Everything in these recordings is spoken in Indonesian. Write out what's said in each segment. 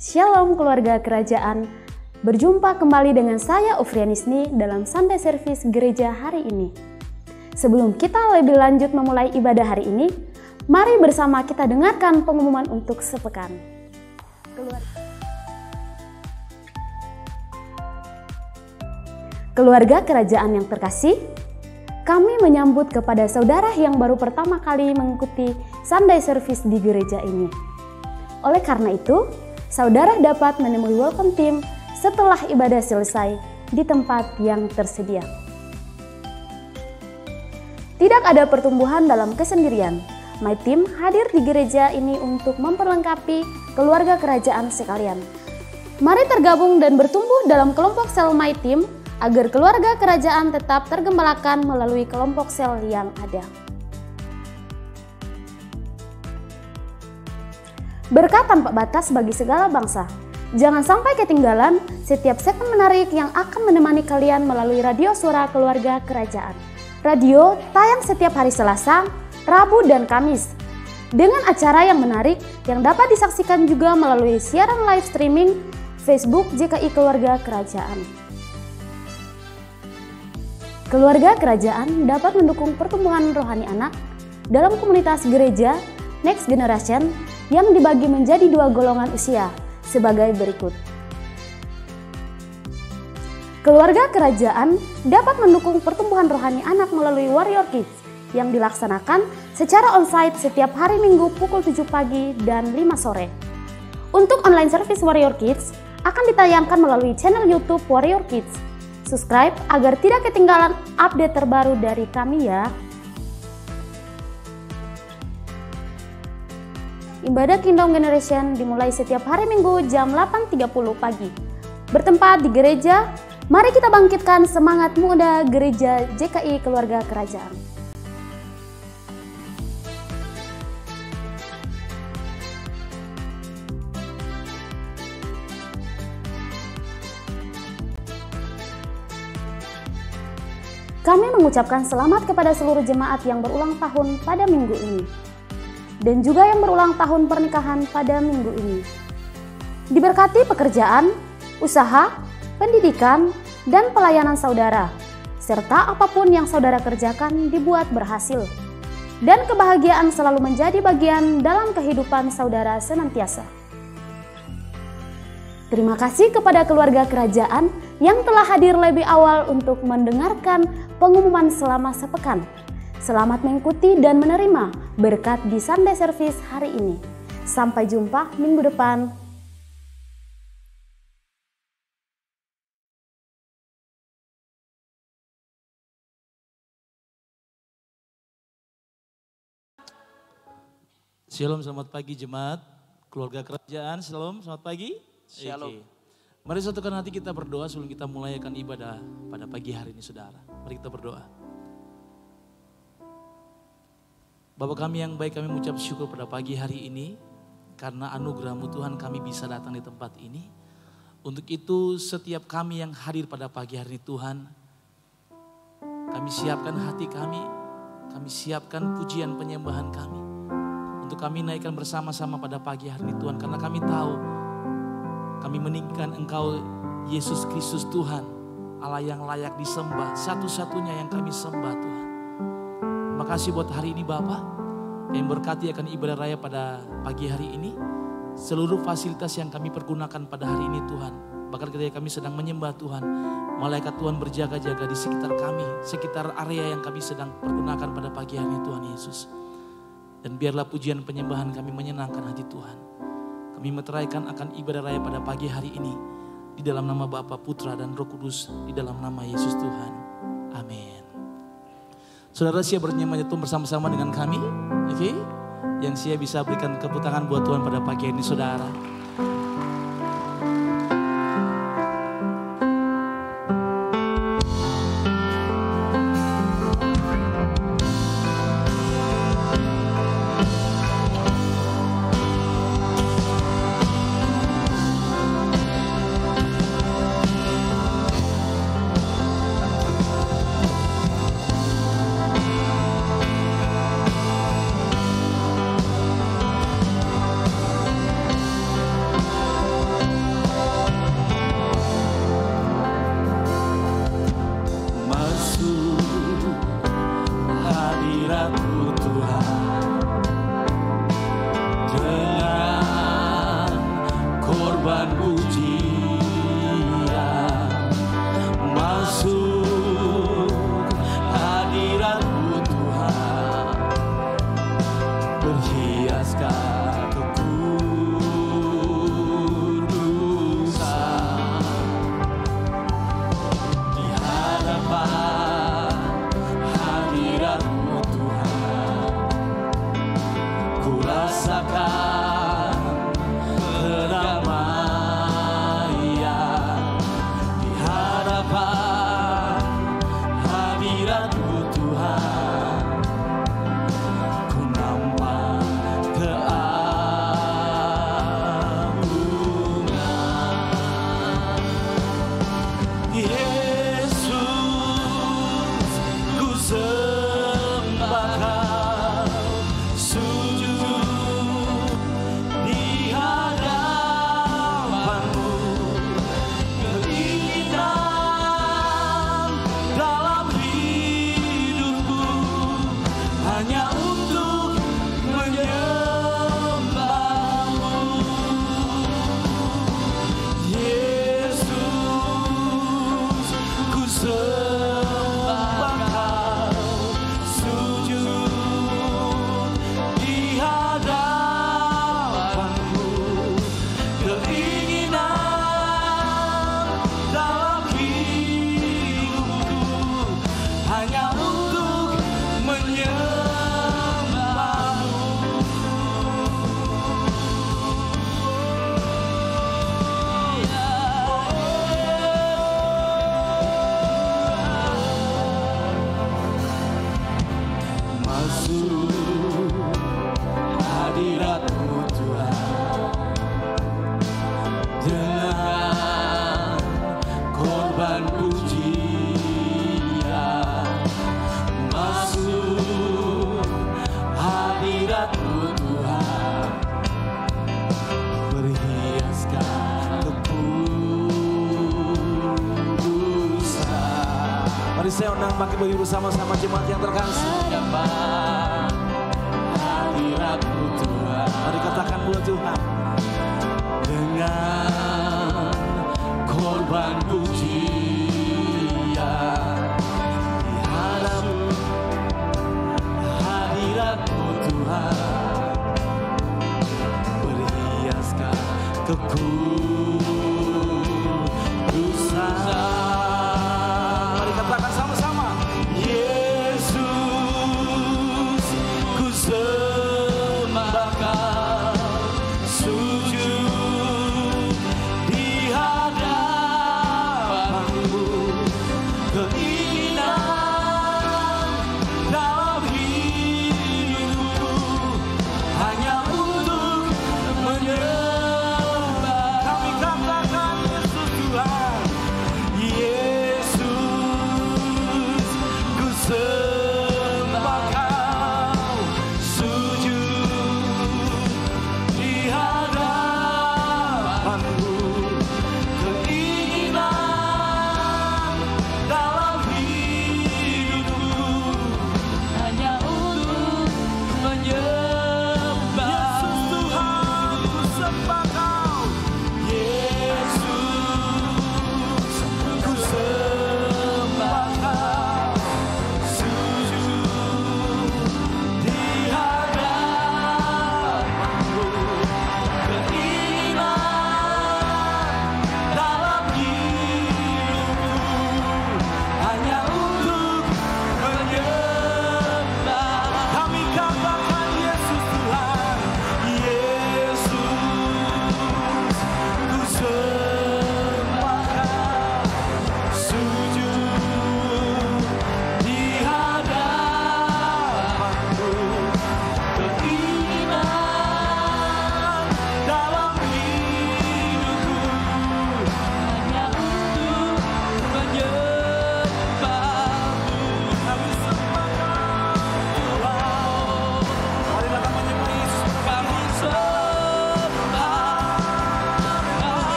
Shalom keluarga kerajaan, berjumpa kembali dengan saya Ufrianisni dalam Sunday Service Gereja hari ini. Sebelum kita lebih lanjut memulai ibadah hari ini, mari bersama kita dengarkan pengumuman untuk sepekan. Keluarga kerajaan yang terkasih, kami menyambut kepada saudara yang baru pertama kali mengikuti Sunday Service di gereja ini. Oleh karena itu, saudara dapat menemui welcome team setelah ibadah selesai di tempat yang tersedia. Tidak ada pertumbuhan dalam kesendirian. My Team hadir di gereja ini untuk memperlengkapi keluarga kerajaan sekalian. Mari tergabung dan bertumbuh dalam kelompok sel My Team agar keluarga kerajaan tetap tergembalakan melalui kelompok sel yang ada. Berkat tanpa batas bagi segala bangsa. Jangan sampai ketinggalan setiap segmen menarik yang akan menemani kalian melalui radio suara keluarga kerajaan. Radio tayang setiap hari Selasa, Rabu, dan Kamis. Dengan acara yang menarik yang dapat disaksikan juga melalui siaran live streaming Facebook JKI Keluarga Kerajaan. Keluarga kerajaan dapat mendukung pertumbuhan rohani anak dalam komunitas gereja Next Generation yang dibagi menjadi dua golongan usia sebagai berikut. Keluarga kerajaan dapat mendukung pertumbuhan rohani anak melalui Warrior Kids yang dilaksanakan secara onsite setiap hari Minggu pukul 7 pagi dan 5 sore. Untuk online service Warrior Kids akan ditayangkan melalui channel YouTube Warrior Kids. Subscribe agar tidak ketinggalan update terbaru dari kami ya. Ibadah Kingdom Generation dimulai setiap hari Minggu jam 8.30 pagi. Bertempat di gereja, mari kita bangkitkan semangat muda gereja JKI Keluarga Kerajaan. Kami mengucapkan selamat kepada seluruh jemaat yang berulang tahun pada minggu ini. Dan juga yang berulang tahun pernikahan pada minggu ini. Diberkati pekerjaan, usaha, pendidikan, dan pelayanan saudara, serta apapun yang saudara kerjakan dibuat berhasil. Dan kebahagiaan selalu menjadi bagian dalam kehidupan saudara senantiasa. Terima kasih kepada keluarga kerajaan yang telah hadir lebih awal untuk mendengarkan pengumuman selama sepekan. Selamat mengikuti dan menerima berkat di Sunday Service hari ini. Sampai jumpa minggu depan. Shalom, selamat pagi jemaat keluarga kerajaan. Shalom, selamat pagi. Shalom. Mari satukan hati kita berdoa sebelum kita mulai akan ibadah pada pagi hari ini saudara. Mari kita berdoa. Bapa kami yang baik, kami mengucap syukur pada pagi hari ini karena anugerah-Mu Tuhan kami bisa datang di tempat ini. Untuk itu setiap kami yang hadir pada pagi hari ini Tuhan, kami siapkan hati kami siapkan pujian penyembahan kami. Untuk kami naikkan bersama-sama pada pagi hari ini Tuhan, karena kami tahu kami meninggikan Engkau Yesus Kristus Tuhan, Allah yang layak disembah, satu-satunya yang kami sembah Tuhan. Terima kasih buat hari ini Bapa yang berkati akan ibadah raya pada pagi hari ini. Seluruh fasilitas yang kami pergunakan pada hari ini Tuhan. Bahkan ketika kami sedang menyembah Tuhan, malaikat Tuhan berjaga-jaga di sekitar kami, sekitar area yang kami sedang pergunakan pada pagi hari ini Tuhan Yesus. Dan biarlah pujian penyembahan kami menyenangkan hati Tuhan. Kami meteraikan akan ibadah raya pada pagi hari ini. Di dalam nama Bapa, Putra, dan Roh Kudus. Di dalam nama Yesus Tuhan. Amin. Saudara siap bernyanyi bersama-sama dengan kami, oke? Yang siap bisa berikan tepuk tangan buat Tuhan pada pagi ini, saudara. perhiaskan kekudusan di hadapan hadirat-Mu Tuhan. Ku rasakan kedamaian di hadapan hadirat-Mu Tuhan. Ku nampak keagungan. Yesus, ku sembah Kau, sujud di hadapan-Mu. Keinginan dalam hidupku hanya untuk menyembah-Mu. Yesus, ku sembah Kau, sujud di hadapan-Mu. Keinginan dalam hidupku hanya untuk menyembah-Mu. Masuk hadirat-Mu Tuhan dengan korban pujian. Masuk hadirat-Mu Tuhan, perhiaskan kekudusan. Mari saya undang bagi bagi bersama-sama jemaat yang terkasih. Hadirat-Mu Tuhan, mari katakan buat Tuhan. Dengan korban pujian di hadirat-Mu Tuhan, perhiaskan kekudusan. Mari katakan sama-sama. Yesus, ku sembah Kau, sujud di hadapan-Mu. Keinginan dalam hidupku hanya untuk menyembah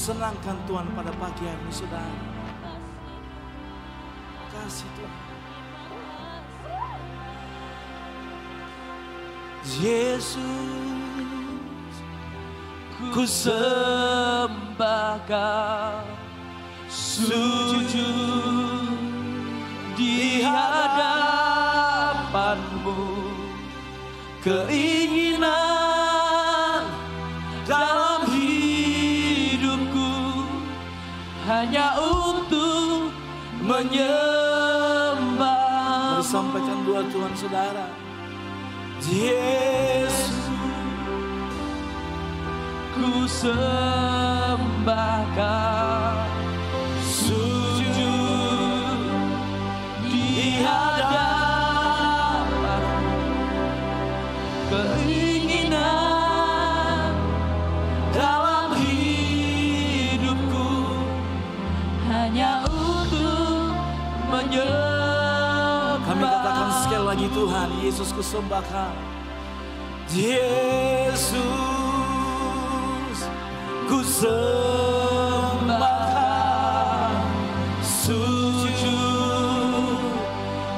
senangkan Tuhan pada pagi hari ini, saudara. Kasih Tuhan. Yesus, ku sembah Kau, sujud di hadapan-Mu. Keinginan dalam hidupku hanya untuk menyembah. Mari sampaikan doa Tuhan, saudara. Yesus, ku sembah Kau, sujud di hadapan. Keinginan dalam hidupku hanya untuk menyembah. Kami katakan sekali lagi, Tuhan Yesus, ku sembah Kau. Yesus, ku sembah Kau, sujud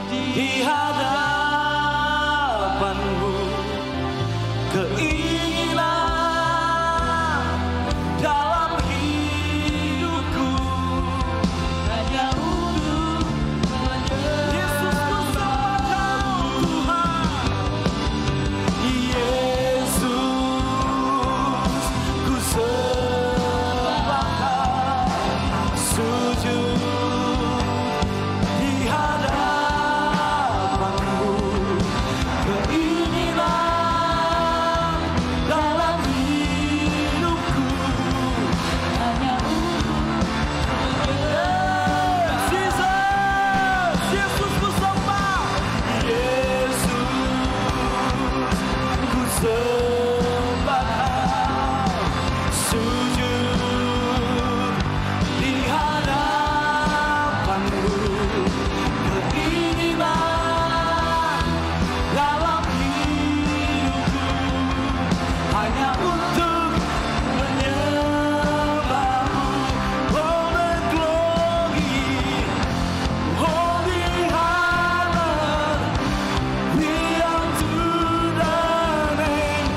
di hadapan-Mu. Keinginan dalam hidupku hanya untuk menyembah. Yesus, ku sembah Kau, Tuhan. Yesus, ku sembah Kau, sujud di hadapan-Mu. Keinginan dalam hidupku hanya untuk menyembah. Yesus, ku sembah. Yesus, ku sembah Kau, sujud di hadapan-Mu. Keinginan dalam hidupku hanya untuk menyembah-Mu. All the glory, holy honor, be unto the name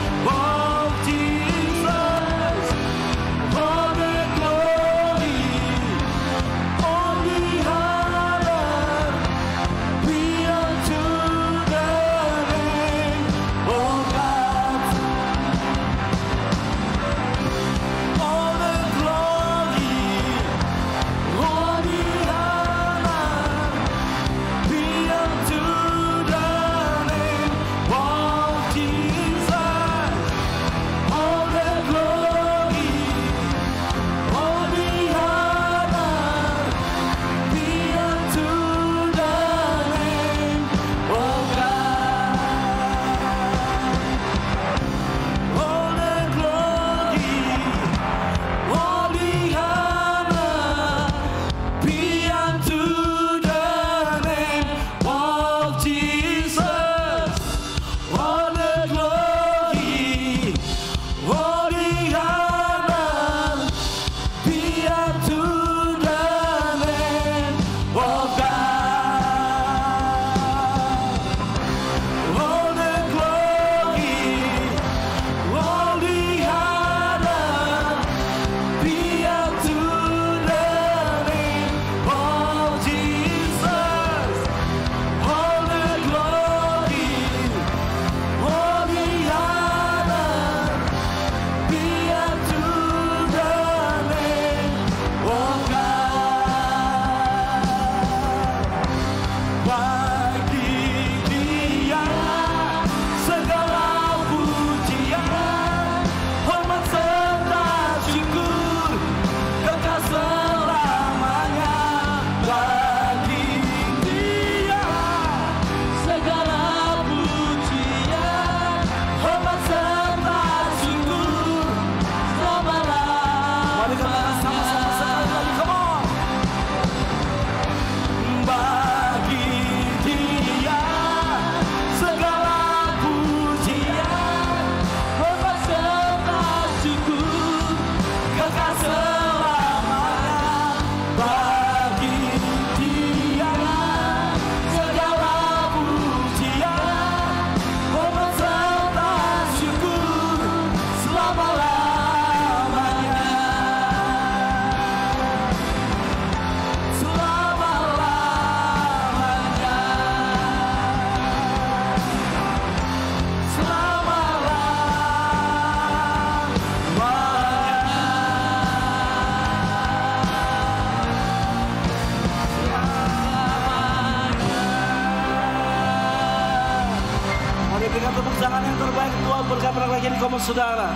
berkat-berkat lagi di komen saudara.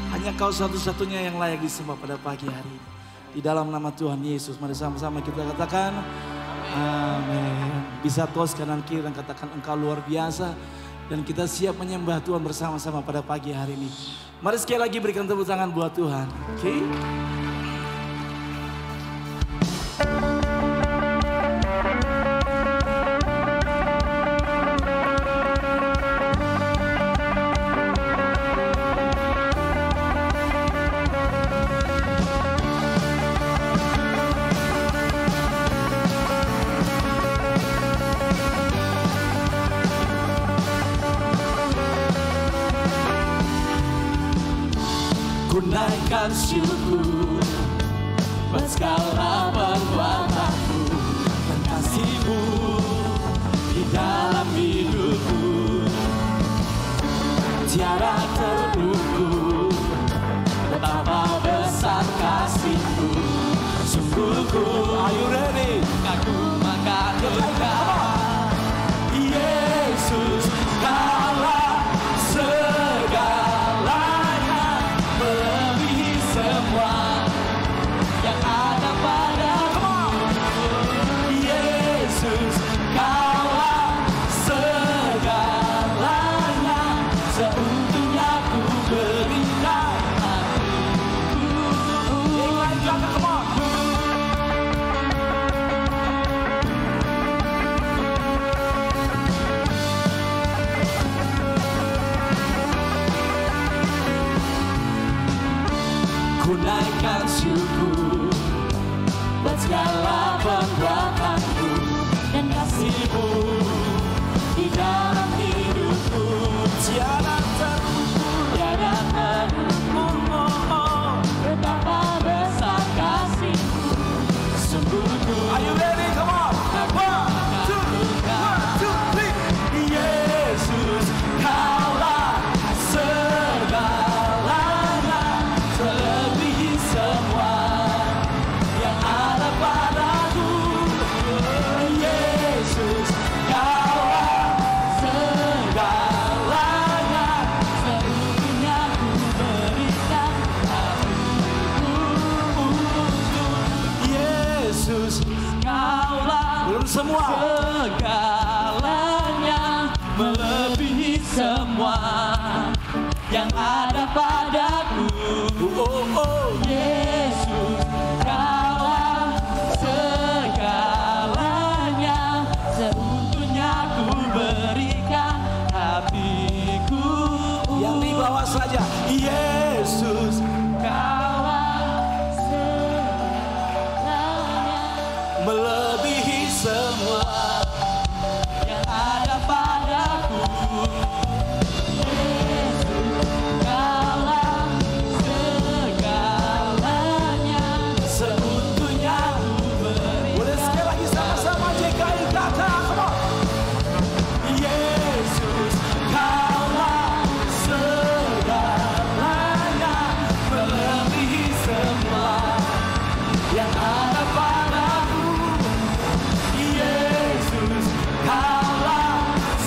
Hanya kau satu-satunya yang layak disembah pada pagi hari ini. Di dalam nama Tuhan Yesus, mari sama-sama kita katakan amin. Bisa tos kanan kiri dan katakan engkau luar biasa. Dan kita siap menyembah Tuhan bersama-sama pada pagi hari ini. Mari sekali lagi berikan tepuk tangan buat Tuhan. Oke? Ku naikkan syukur buat segala perbuatanmu dan kasih-Mu di dalam hidupku. Tiada terukur betapa besar kasih-Mu. Sungguh ku, are you ready? Aku makan Engkau, Yesus, Kaulah segalanya, melebihi semua yang ada padaku. Yesus, Kaulah segalanya, seutuhnya ku berikan hatiku. Yang lain jangan, come on. Ku naikkan syukur buat segala perbuatanmu dan kasih-Mu di dalam hidupku. Tiada terukur, tiada terukur betapa besar kasih-Mu. Sungguh ku, are you ready? Come on. 1, 2, 3. Yesus, Kaulah segalanya, melebihi semua yang ada padaku. Yesus, Kaulah segalanya, seutuhnya ku berikan hatiku untuk Yesus. Kaulah Belum semua. segalanya, melebihi semua yang ada padaku. Yesus, Kaulah segalanya, seutuhnya ku berikan hatiku. Yang di bawah saja. Yesus, Kaulah segalanya, melebihi semua. yang ada padaku. Yesus, Kaulah segalanya, Seutuhnya ku berikan. boleh sekali lagi sama-sama JKI kata, come on. Yesus, Kaulah segalanya, melebihi semua yang ada padaku. Yesus, Kaulah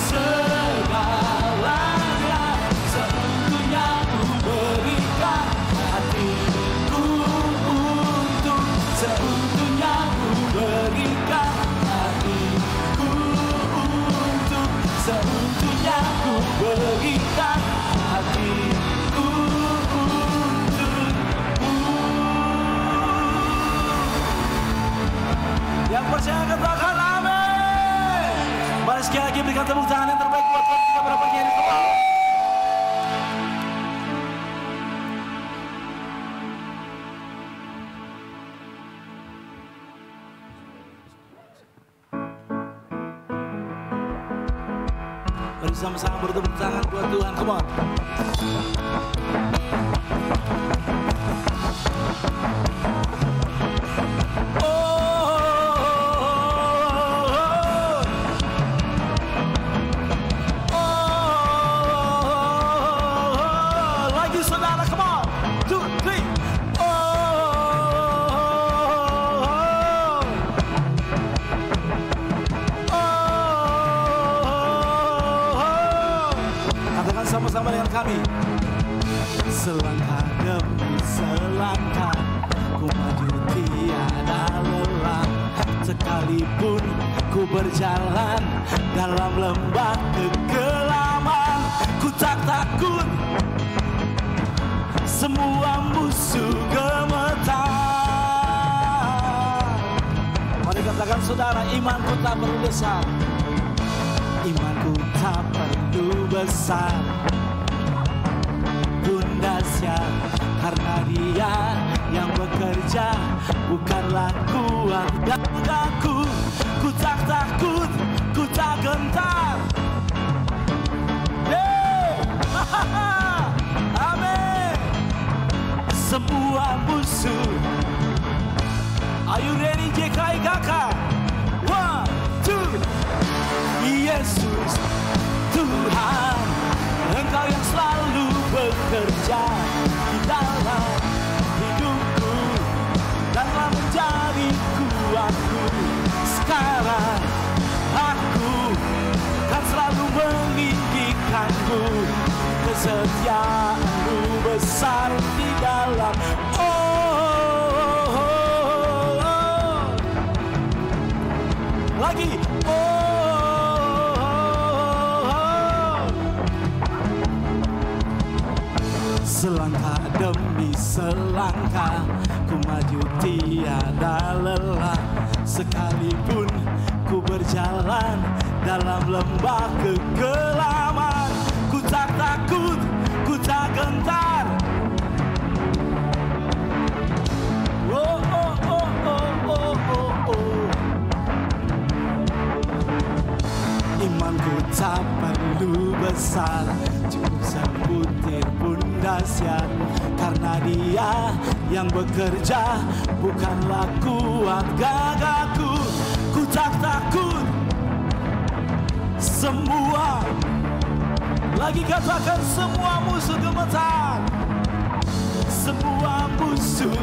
segalanya, seutuhnya ku berikan hatiku untuk, seutuhnya ku berikan hatiku untuk, seutuhnya ku berikan hatiku untukmu. Yang percaya katakan amin. Mari sekali lagi berikan tepuk tangan yang terbaik buat Tuhan kita pada pagi hari ini. Mari sama-sama bertepuk tangan buat Tuhan, come on. Lagi saudara, come on. 2, 3. Katakan sama-sama dengan kami. Selangkah demi selangkah ku maju tiada lelah. Sekalipun ku berjalan dalam lembah kegelapan, ku tak takut semua musuh gemetar. Mari katakan saudara, imanku tak perlu besar. Imanku tak perlu besar pun dahsyat, karena Dia yang bekerja, bukanlah kuat gagahku. Ku tak takut, ku tak gentar. Amin. Semua musuh. Are you ready JKIKK? 1, 2. Yesus Tuhan, Engkau yang selalu bekerja di dalam hidupku dan telah menjadi kuatku. Sekarang aku kan selalu meninggikanmu. Kesetiaanmu besar di dalam lagi selangkah demi selangkah ku maju tiada lelah. Sekalipun ku berjalan dalam lembah kegelapan, ku tak takut, ku tak gentar. Oh, oh, oh, oh, oh, oh, oh. Imanku tak perlu besar, cukup sebutir pun dahsyat, karena Dia yang bekerja, bukanlah kuat gagahku. Ku tak takut semua, lagi katakan semua musuh gemetar. Semua musuh,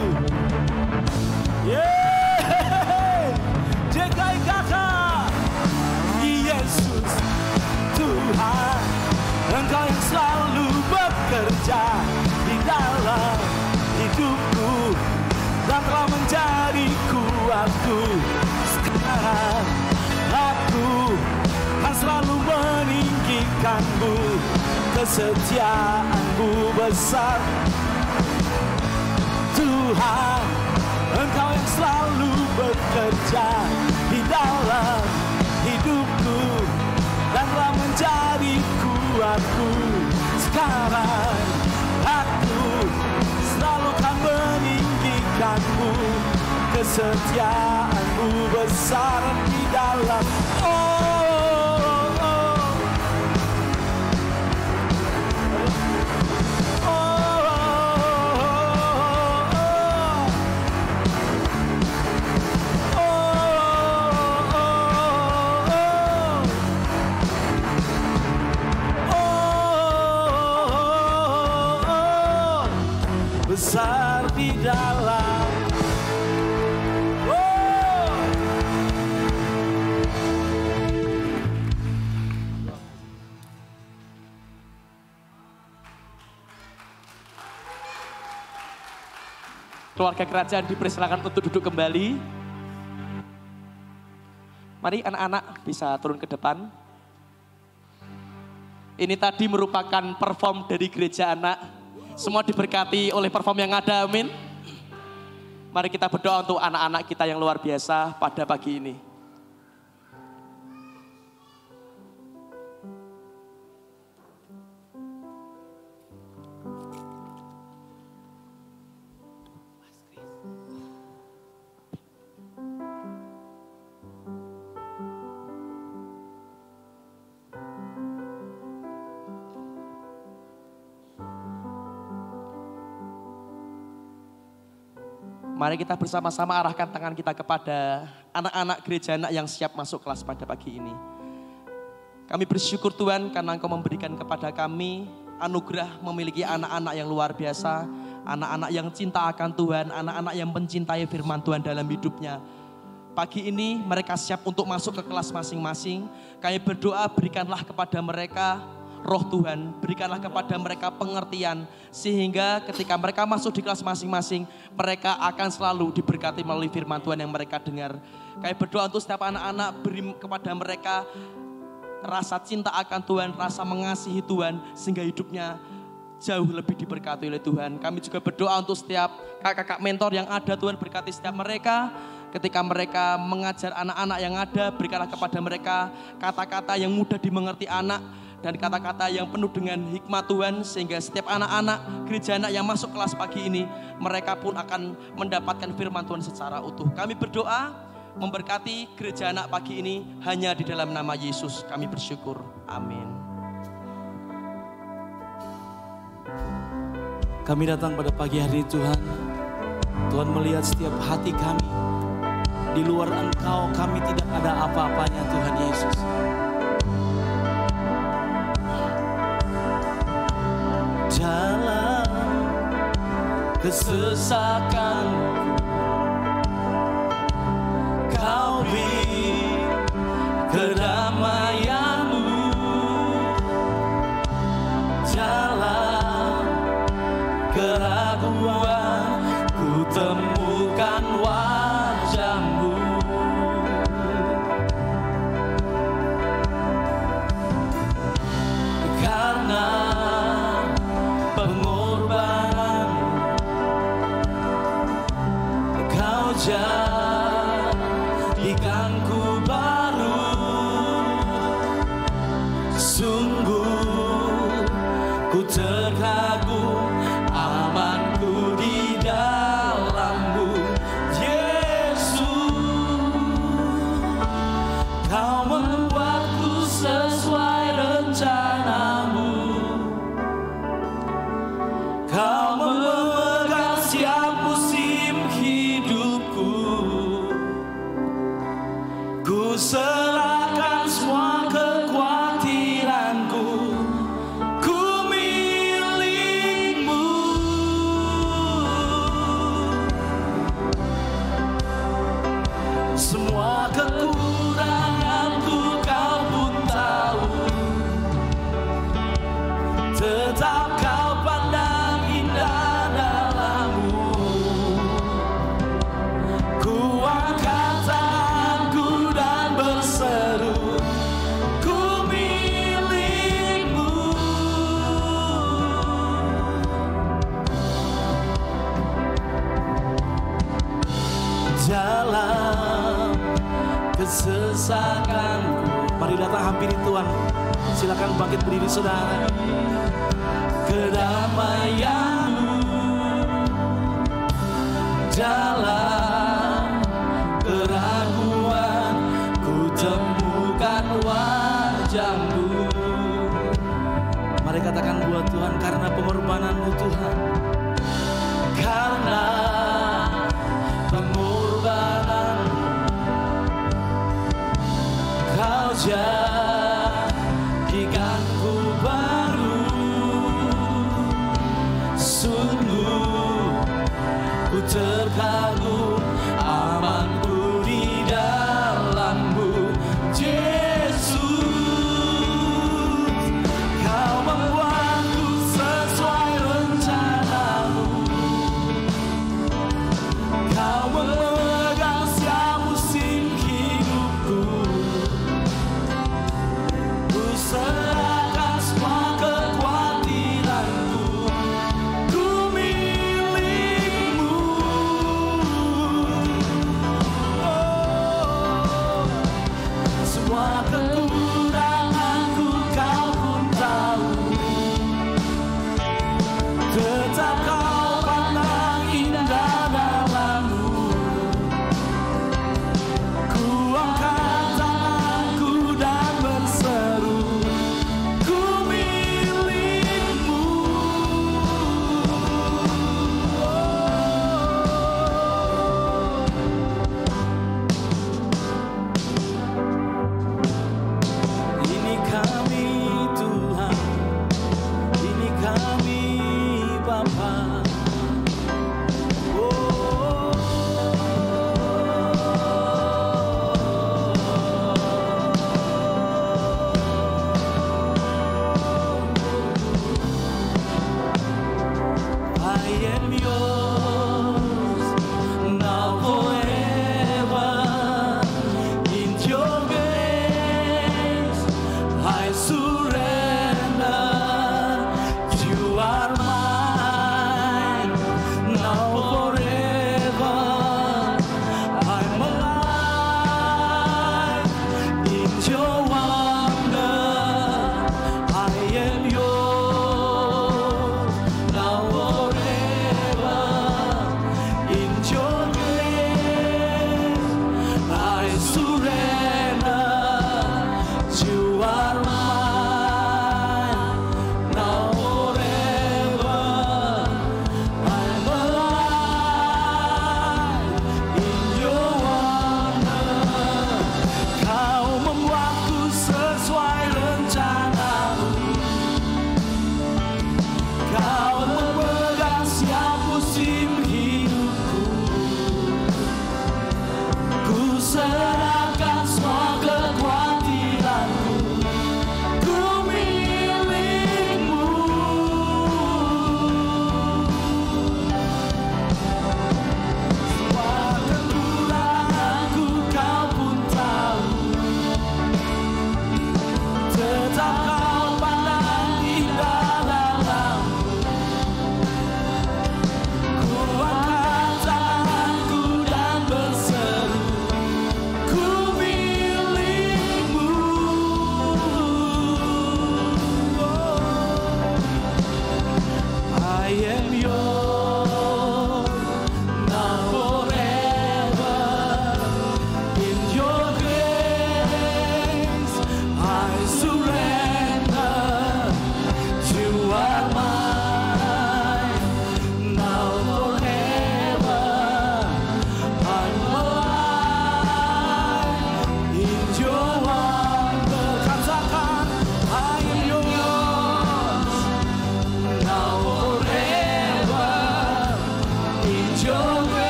yeah. JKIKK. Yesus Tuhan, Engkau yang selalu bekerja di dalam hidupku dan telah menjadi kuatku. Sekarang aku kan selalu meninggikanmu. Kesetiaanmu besar Tuhan, Engkau yang selalu bekerja di dalam hidupku dan telah menjadi kuatku. Sekarang aku selalu kan meninggikanmu. Kesetiaanmu besar di dalam besar di dalam Keluarga kerajaan dipersilakan untuk duduk kembali. Mari anak-anak bisa turun ke depan. Ini tadi merupakan perform dari gereja anak. Semua diberkati oleh perform yang ada, amin. Mari kita berdoa untuk anak-anak kita yang luar biasa pada pagi ini. Mari kita bersama-sama arahkan tangan kita kepada anak-anak gereja anak yang siap masuk kelas pada pagi ini. Kami bersyukur Tuhan karena Engkau memberikan kepada kami anugerah memiliki anak-anak yang luar biasa. Anak-anak yang cinta akan Tuhan, anak-anak yang mencintai firman Tuhan dalam hidupnya. Pagi ini mereka siap untuk masuk ke kelas masing-masing. Kami berdoa berikanlah kepada mereka Roh Tuhan, berikanlah kepada mereka pengertian sehingga ketika mereka masuk di kelas masing-masing, mereka akan selalu diberkati melalui firman Tuhan yang mereka dengar. Kami berdoa untuk setiap anak-anak, beri kepada mereka rasa cinta akan Tuhan, rasa mengasihi Tuhan, sehingga hidupnya jauh lebih diberkati oleh Tuhan. Kami juga berdoa untuk setiap kakak-kakak mentor yang ada, Tuhan berkati setiap mereka. Ketika mereka mengajar anak-anak yang ada, berikanlah kepada mereka kata-kata yang mudah dimengerti anak, dan kata-kata yang penuh dengan hikmat Tuhan, sehingga setiap anak-anak gereja anak yang masuk kelas pagi ini, mereka pun akan mendapatkan firman Tuhan secara utuh. Kami berdoa memberkati gereja anak pagi ini hanya di dalam nama Yesus kami bersyukur. Amin. Kami datang pada pagi hari Tuhan. Tuhan melihat setiap hati kami. Di luar Engkau kami tidak ada apa-apanya Tuhan Yesus. Dalam kesesakan Kau beri kedamaian-Mu. Dalam keraguan ku temukan wajah-Mu. Karena pengorbanan Kau jadikanku baru. Sungguh ku terkagum amanku di dalam-Mu Yesus. Kau membuatku sesuai rencana-Mu. Kau memegang setiap musim hidupku. Ku serahkan semua kekhawatiranku. Ku milik-Mu. Semua kekuranganku Kau pun tahu. Tetap Kau pandang indah dalam-Mu. Ku angkat tanganku dan berseru, ku milik-Mu. Dalam kesesakanku, mari datang hampiri Tuhan. Silakan bangkit berdiri saudara. Kedamaian-Mu dalam keraguan ku temukan wajah-Mu. Mari katakan buat Tuhan, karena pengorbanan-Mu Tuhan. Karena pengorbanan Kau jadikanku baru. Sungguh ku terkagum amanku di dalam-Mu Yesus. Kau membuatku sesuai rencana-Mu. Kau memegang setiap musim hidupku. Ku serahkan semua kekhawatiranku. Ku milik-Mu.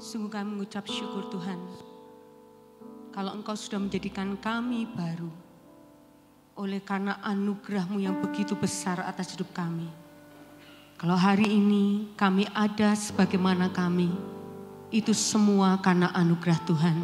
Sungguh kami mengucap syukur Tuhan, kalau Engkau sudah menjadikan kami baru, oleh karena anugerah-Mu yang begitu besar atas hidup kami. Kalau hari ini kami ada sebagaimana kami, itu semua karena anugerah Tuhan.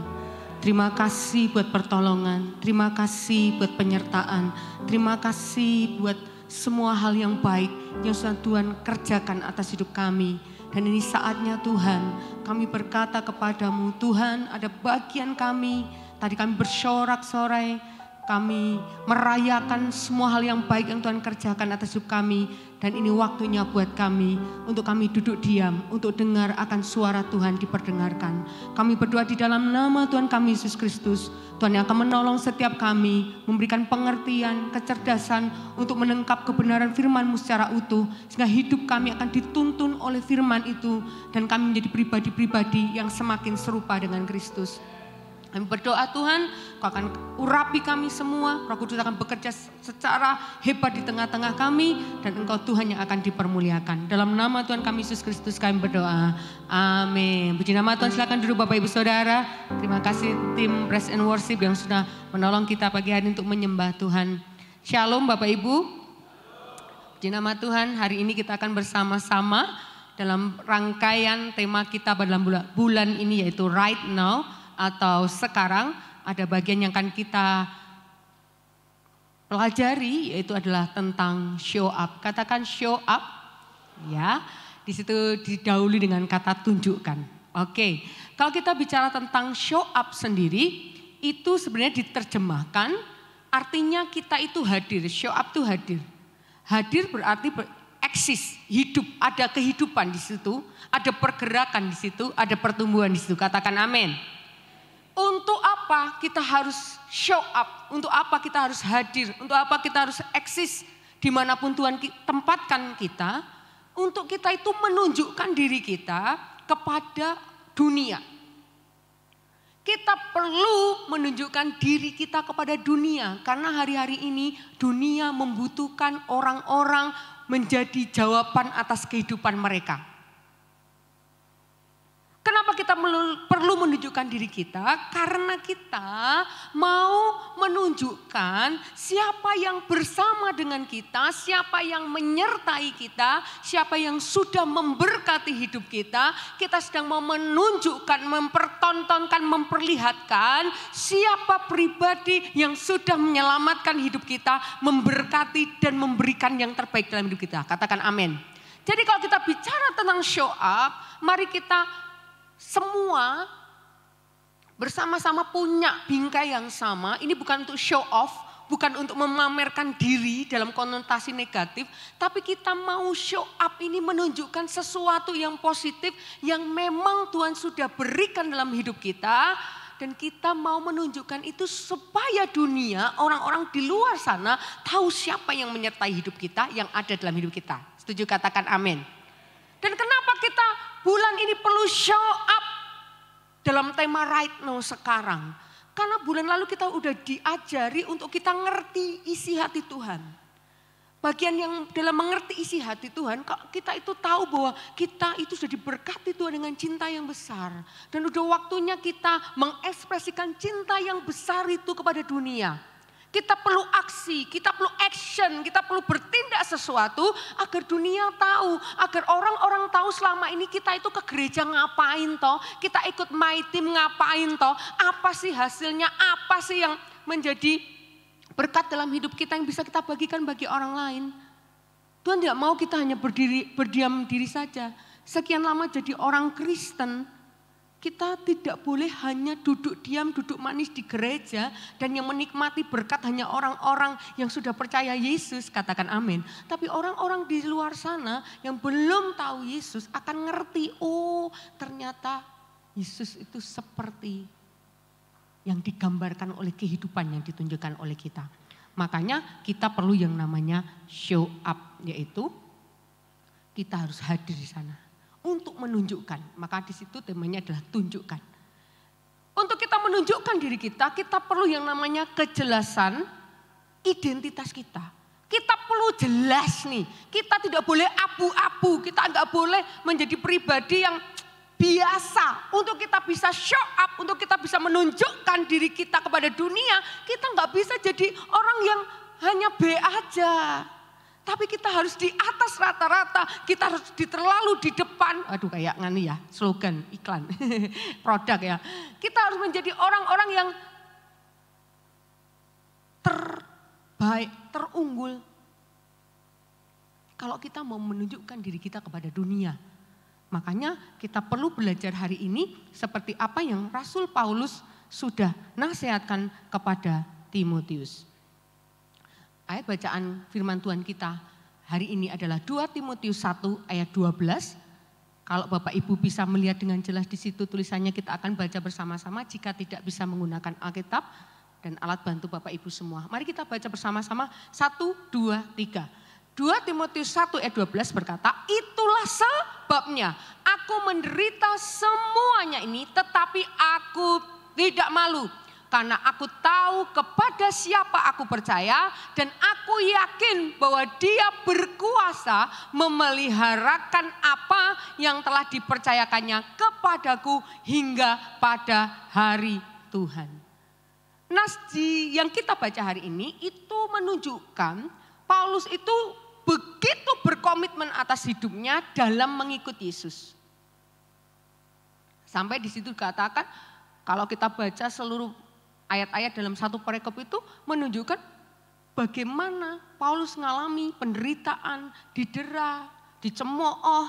Terima kasih buat pertolongan, terima kasih buat penyertaan, terima kasih buat semua hal yang baik yang sudah Tuhan kerjakan atas hidup kami. Dan ini saatnya Tuhan, kami berkata kepadamu, Tuhan ada bagian kami, tadi kami bersorak-sorai, kami merayakan semua hal yang baik yang Tuhan kerjakan atas hidup kami. Dan ini waktunya buat kami, untuk kami duduk diam, untuk dengar akan suara Tuhan diperdengarkan. Kami berdoa di dalam nama Tuhan kami Yesus Kristus, Tuhan yang akan menolong setiap kami, memberikan pengertian, kecerdasan untuk menangkap kebenaran firman-Mu secara utuh. Sehingga hidup kami akan dituntun oleh firman itu, dan kami menjadi pribadi-pribadi yang semakin serupa dengan Kristus. Kami berdoa Tuhan, Kau akan urapi kami semua, Roh Kudus akan bekerja secara hebat di tengah-tengah kami, dan Engkau Tuhan yang akan dipermuliakan. Dalam nama Tuhan kami Yesus Kristus kami berdoa, amin. Puji nama Tuhan, silakan duduk Bapak Ibu Saudara. Terima kasih tim Praise and Worship yang sudah menolong kita pagi hari untuk menyembah Tuhan. Shalom Bapak Ibu. Puji nama Tuhan, hari ini kita akan bersama-sama dalam rangkaian tema kita pada bulan ini, yaitu Right Now, atau sekarang. Ada bagian yang akan kita pelajari, yaitu adalah tentang show up. Katakan show up, ya. Di situ didahului dengan kata tunjukkan. Oke, Kalau kita bicara tentang show up sendiri, itu sebenarnya diterjemahkan artinya kita itu hadir, show up itu hadir. Hadir berarti eksis, hidup, ada kehidupan di situ, ada pergerakan di situ, ada pertumbuhan di situ. Katakan amin. Untuk apa kita harus show up? Untuk apa kita harus hadir? Untuk apa kita harus eksis dimanapun Tuhan tempatkan kita? Untuk kita itu menunjukkan diri kita kepada dunia. Kita perlu menunjukkan diri kita kepada dunia. Karena hari-hari ini dunia membutuhkan orang-orang menjadi jawaban atas kehidupan mereka. Kenapa kita perlu menunjukkan diri kita? Karena kita mau menunjukkan siapa yang bersama dengan kita, siapa yang menyertai kita, siapa yang sudah memberkati hidup kita. Kita sedang mau menunjukkan, mempertontonkan, memperlihatkan siapa pribadi yang sudah menyelamatkan hidup kita, memberkati dan memberikan yang terbaik dalam hidup kita. Katakan amin. Jadi kalau kita bicara tentang show up, mari kita semua bersama-sama punya bingkai yang sama. Ini bukan untuk show off, bukan untuk memamerkan diri dalam konotasi negatif. Tapi kita mau show up ini menunjukkan sesuatu yang positif yang memang Tuhan sudah berikan dalam hidup kita. Dan kita mau menunjukkan itu supaya dunia, orang-orang di luar sana tahu siapa yang menyertai hidup kita, yang ada dalam hidup kita. Setuju? Katakan amin. Dan kenapa kita bulan ini perlu show up dalam tema right now sekarang? Karena bulan lalu kita udah diajari untuk kita ngerti isi hati Tuhan. Bagian yang dalam mengerti isi hati Tuhan, kita itu tahu bahwa kita itu sudah diberkati Tuhan dengan cinta yang besar. Dan udah waktunya kita mengekspresikan cinta yang besar itu kepada dunia. Kita perlu aksi, kita perlu action, kita perlu bertindak sesuatu agar dunia tahu, agar orang-orang tahu selama ini kita itu ke gereja ngapain toh, kita ikut my team ngapain toh, apa sih hasilnya, apa sih yang menjadi berkat dalam hidup kita yang bisa kita bagikan bagi orang lain. Tuhan tidak mau kita hanya berdiam diri saja. Sekian lama jadi orang Kristen, kita tidak boleh hanya duduk diam, duduk manis di gereja dan yang menikmati berkat hanya orang-orang yang sudah percaya Yesus, katakan amin. Tapi orang-orang di luar sana yang belum tahu Yesus akan ngerti, oh ternyata Yesus itu seperti yang digambarkan oleh kehidupan yang ditunjukkan oleh kita. Makanya kita perlu yang namanya show up, yaitu kita harus hadir di sana. Untuk menunjukkan, maka di situ temanya adalah tunjukkan. Untuk kita menunjukkan diri kita perlu yang namanya kejelasan identitas kita. Kita perlu jelas nih, kita tidak boleh abu-abu, kita nggak boleh menjadi pribadi yang biasa. Untuk kita bisa show up, untuk kita bisa menunjukkan diri kita kepada dunia, kita nggak bisa jadi orang yang hanya B aja. Tapi kita harus di atas rata-rata, kita harus terlalu di depan. Aduh kayak ngani ya, slogan iklan, produk ya. Kita harus menjadi orang-orang yang terbaik, terunggul. Kalau kita mau menunjukkan diri kita kepada dunia. Makanya kita perlu belajar hari ini seperti apa yang Rasul Paulus sudah nasihatkan kepada Timotius. Ayat bacaan firman Tuhan kita hari ini adalah 2 Timotius 1 ayat 12. Kalau Bapak Ibu bisa melihat dengan jelas di situ tulisannya, kita akan baca bersama-sama. Jika tidak bisa menggunakan Alkitab dan alat bantu Bapak Ibu semua. Mari kita baca bersama-sama 1, 2, 3. 2 Timotius 1 ayat 12 berkata, itulah sebabnya aku menderita semuanya ini tetapi aku tidak malu. Karena aku tahu kepada siapa aku percaya dan aku yakin bahwa dia berkuasa memeliharakan apa yang telah dipercayakannya kepadaku hingga pada hari Tuhan. Nas yang kita baca hari ini itu menunjukkan Paulus itu begitu berkomitmen atas hidupnya dalam mengikut Yesus. Sampai di situ dikatakan kalau kita baca seluruh ayat-ayat dalam satu perikop itu menunjukkan bagaimana Paulus mengalami penderitaan, didera, dicemooh,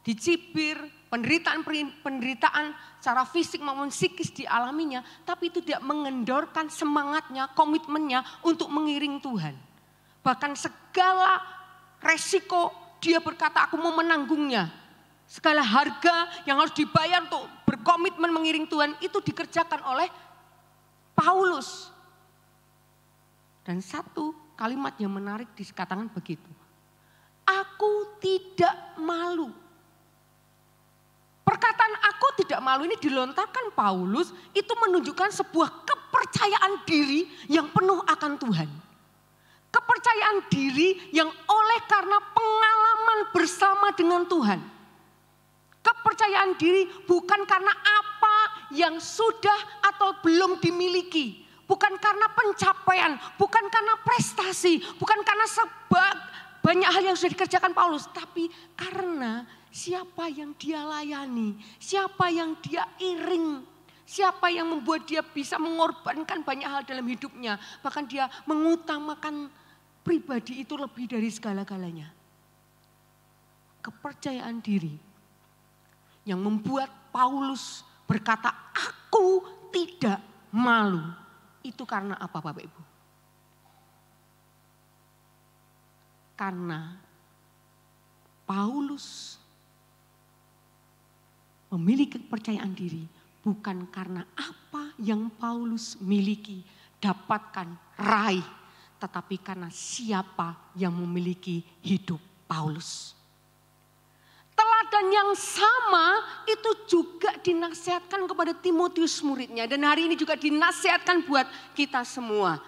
dicibir, penderitaan secara fisik maupun psikis dialaminya, tapi itu tidak mengendorkan semangatnya, komitmennya untuk mengiring Tuhan. Bahkan segala resiko dia berkata aku mau menanggungnya. Segala harga yang harus dibayar untuk berkomitmen mengiring Tuhan itu dikerjakan oleh Paulus. Dan satu kalimat yang menarik dikatakan begitu. Aku tidak malu. Perkataan aku tidak malu ini dilontarkan Paulus itu menunjukkan sebuah kepercayaan diri yang penuh akan Tuhan. Kepercayaan diri yang oleh karena pengalaman bersama dengan Tuhan. Kepercayaan diri bukan karena apa yang sudah atau belum dimiliki. Bukan karena pencapaian, bukan karena prestasi, bukan karena banyak hal yang sudah dikerjakan Paulus. Tapi karena siapa yang dia layani, siapa yang dia iring, siapa yang membuat dia bisa mengorbankan banyak hal dalam hidupnya. Bahkan dia mengutamakan pribadi itu lebih dari segala-galanya. Kepercayaan diri yang membuat Paulus berkata, aku tidak malu. Itu karena apa Bapak Ibu? Karena Paulus memiliki kepercayaan diri bukan karena apa yang Paulus miliki, dapatkan, raih, tetapi karena siapa yang memiliki hidup Paulus. Teladan yang sama itu juga dinasihatkan kepada Timotius muridnya. Dan hari ini juga dinasihatkan buat kita semua.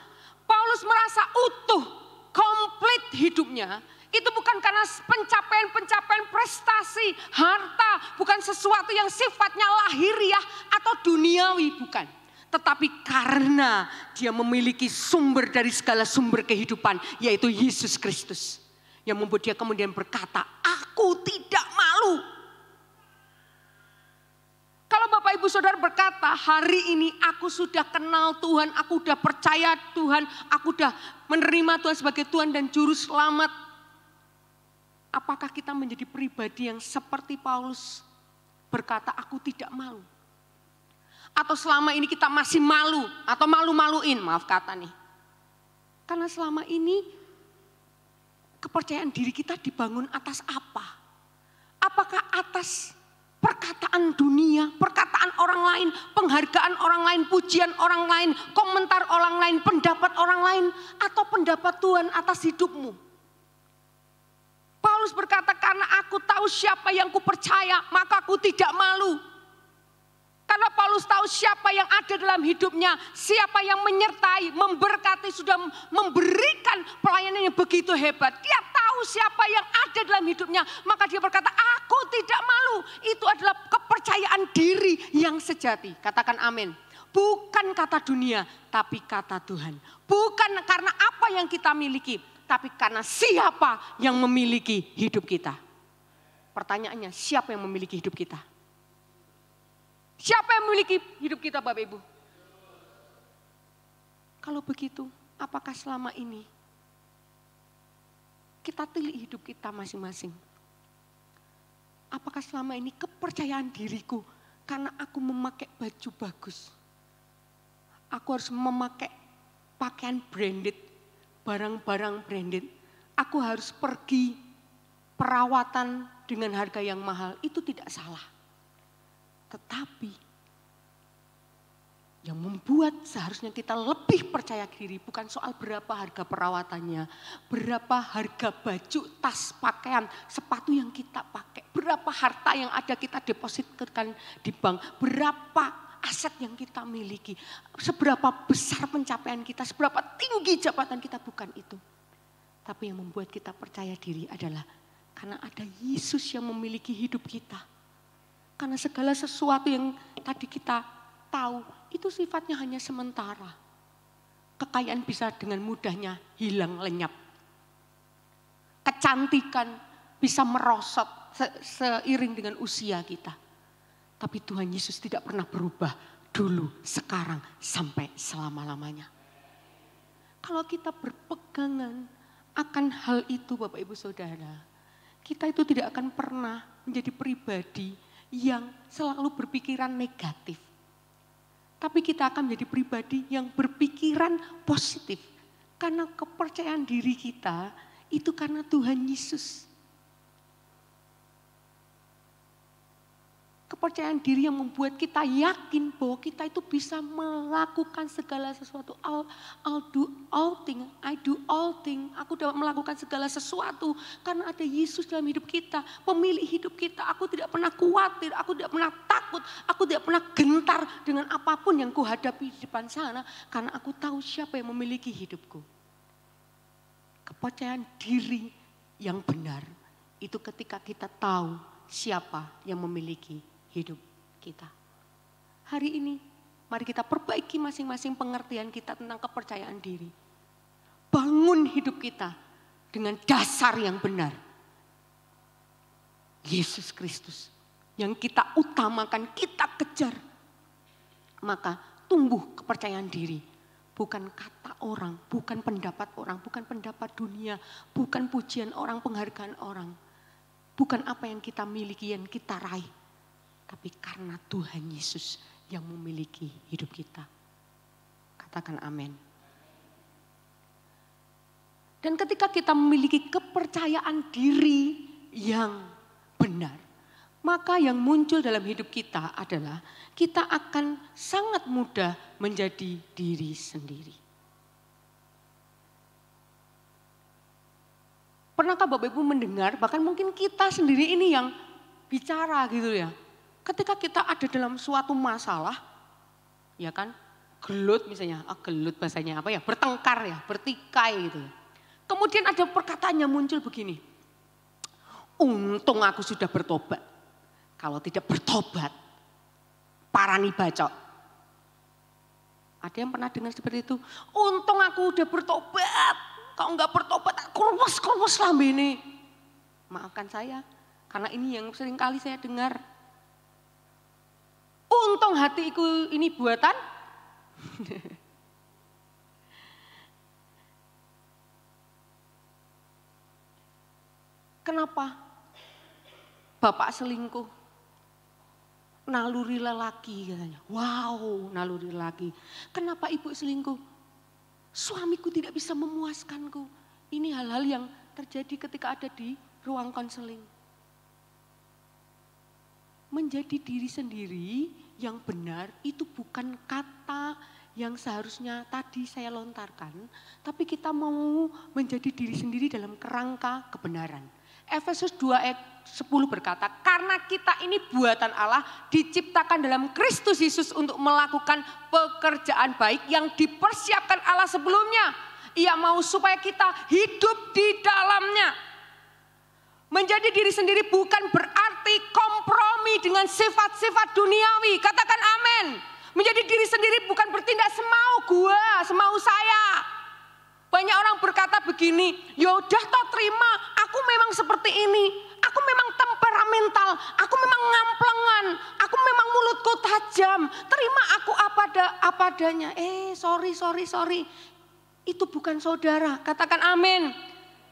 Paulus merasa utuh, komplit hidupnya. Itu bukan karena pencapaian-pencapaian prestasi, harta. Bukan sesuatu yang sifatnya lahiriah atau duniawi, bukan. Tetapi karena dia memiliki sumber dari segala sumber kehidupan, yaitu Yesus Kristus. Yang membuat dia kemudian berkata, aku tidak malu. Kalau Bapak Ibu Saudara berkata, hari ini aku sudah kenal Tuhan, aku sudah percaya Tuhan, aku sudah menerima Tuhan sebagai Tuhan dan Juru Selamat. Apakah kita menjadi pribadi yang seperti Paulus berkata, aku tidak malu? Atau selama ini kita masih malu atau malu-maluin, maaf kata nih. Karena selama ini kepercayaan diri kita dibangun atas apa? Apakah atas perkataan dunia, perkataan orang lain, penghargaan orang lain, pujian orang lain, komentar orang lain, pendapat orang lain, atau pendapat Tuhan atas hidupmu? Paulus berkata, karena aku tahu siapa yang kupercaya, maka aku tidak malu. Karena Paulus tahu siapa yang ada dalam hidupnya, siapa yang menyertai, memberkati, sudah memberikan pelayanan yang begitu hebat. Dia tahu siapa yang ada dalam hidupnya, maka dia berkata, aku tidak malu. Itu adalah kepercayaan diri yang sejati. Katakan amin. Bukan kata dunia, tapi kata Tuhan. Bukan karena apa yang kita miliki, tapi karena siapa yang memiliki hidup kita. Pertanyaannya, siapa yang memiliki hidup kita? Siapa yang memiliki hidup kita Bapak Ibu? Kalau begitu, apakah selama ini kita telik hidup kita masing-masing? Apakah selama ini kepercayaan diriku karena aku memakai baju bagus? Aku harus memakai pakaian branded, barang-barang branded. Aku harus pergi perawatan dengan harga yang mahal. Itu tidak salah. Tetapi yang membuat seharusnya kita lebih percaya diri bukan soal berapa harga perawatannya, berapa harga baju, tas, pakaian, sepatu yang kita pakai, berapa harta yang ada kita depositkan di bank, berapa aset yang kita miliki, seberapa besar pencapaian kita, seberapa tinggi jabatan kita, bukan itu. Tapi yang membuat kita percaya diri adalah karena ada Yesus yang memiliki hidup kita. Karena segala sesuatu yang tadi kita tahu itu sifatnya hanya sementara. Kekayaan bisa dengan mudahnya hilang lenyap. Kecantikan bisa merosot seiring dengan usia kita. Tapi Tuhan Yesus tidak pernah berubah dulu, sekarang, sampai selama-lamanya. Kalau kita berpegangan akan hal itu Bapak Ibu Saudara, kita itu tidak akan pernah menjadi pribadi yang selalu berpikiran negatif. Tapi kita akan menjadi pribadi yang berpikiran positif. Karena kepercayaan diri kita itu karena Tuhan Yesus. Kepercayaan diri yang membuat kita yakin bahwa kita itu bisa melakukan segala sesuatu. I'll do all thing, I do all thing. Aku dapat melakukan segala sesuatu karena ada Yesus dalam hidup kita. Pemilik hidup kita, aku tidak pernah khawatir, aku tidak pernah takut, aku tidak pernah gentar dengan apapun yang kuhadapi di depan sana. Karena aku tahu siapa yang memiliki hidupku. Kepercayaan diri yang benar itu ketika kita tahu siapa yang memiliki hidup kita. Hari ini mari kita perbaiki masing-masing pengertian kita tentang kepercayaan diri. Bangun hidup kita dengan dasar yang benar. Yesus Kristus yang kita utamakan, kita kejar. Maka tumbuh kepercayaan diri. Bukan kata orang, bukan pendapat orang, bukan pendapat dunia, bukan pujian orang, penghargaan orang. Bukan apa yang kita miliki, yang kita raih. Tapi karena Tuhan Yesus yang memiliki hidup kita. Katakan amin. Dan ketika kita memiliki kepercayaan diri yang benar, maka yang muncul dalam hidup kita adalah kita akan sangat mudah menjadi diri sendiri. Pernahkah Bapak Ibu mendengar, bahkan mungkin kita sendiri ini yang bicara gitu ya. Ketika kita ada dalam suatu masalah, ya kan, gelut misalnya, gelut bahasanya apa ya, bertengkar ya, bertikai gitu. Kemudian ada perkataannya muncul begini, untung aku sudah bertobat. Kalau tidak bertobat, parani bacot. Ada yang pernah dengar seperti itu? Untung aku udah bertobat, kalau enggak bertobat, kurus lambene. Maafkan saya, karena ini yang sering kali saya dengar. Untung hatiku ini buatan. Kenapa bapak selingkuh? Naluri lelaki katanya. Wow, naluri lelaki. Kenapa ibu selingkuh? Suamiku tidak bisa memuaskanku. Ini hal-hal yang terjadi ketika ada di ruang konseling. Menjadi diri sendiri yang benar itu bukan kata yang seharusnya tadi saya lontarkan. Tapi kita mau menjadi diri sendiri dalam kerangka kebenaran. Efesus 2 ayat 10 berkata, karena kita ini buatan Allah diciptakan dalam Kristus Yesus untuk melakukan pekerjaan baik yang dipersiapkan Allah sebelumnya. Ia mau supaya kita hidup di dalamnya. Menjadi diri sendiri bukan berarti kompromi dengan sifat-sifat duniawi. Katakan amin. Menjadi diri sendiri bukan bertindak semau gua, semau saya. Banyak orang berkata begini, yaudah toh terima, aku memang seperti ini. Aku memang temperamental, aku memang ngamplengan, aku memang mulutku tajam. Terima aku apa adanya. Sorry. Itu bukan saudara, katakan amin.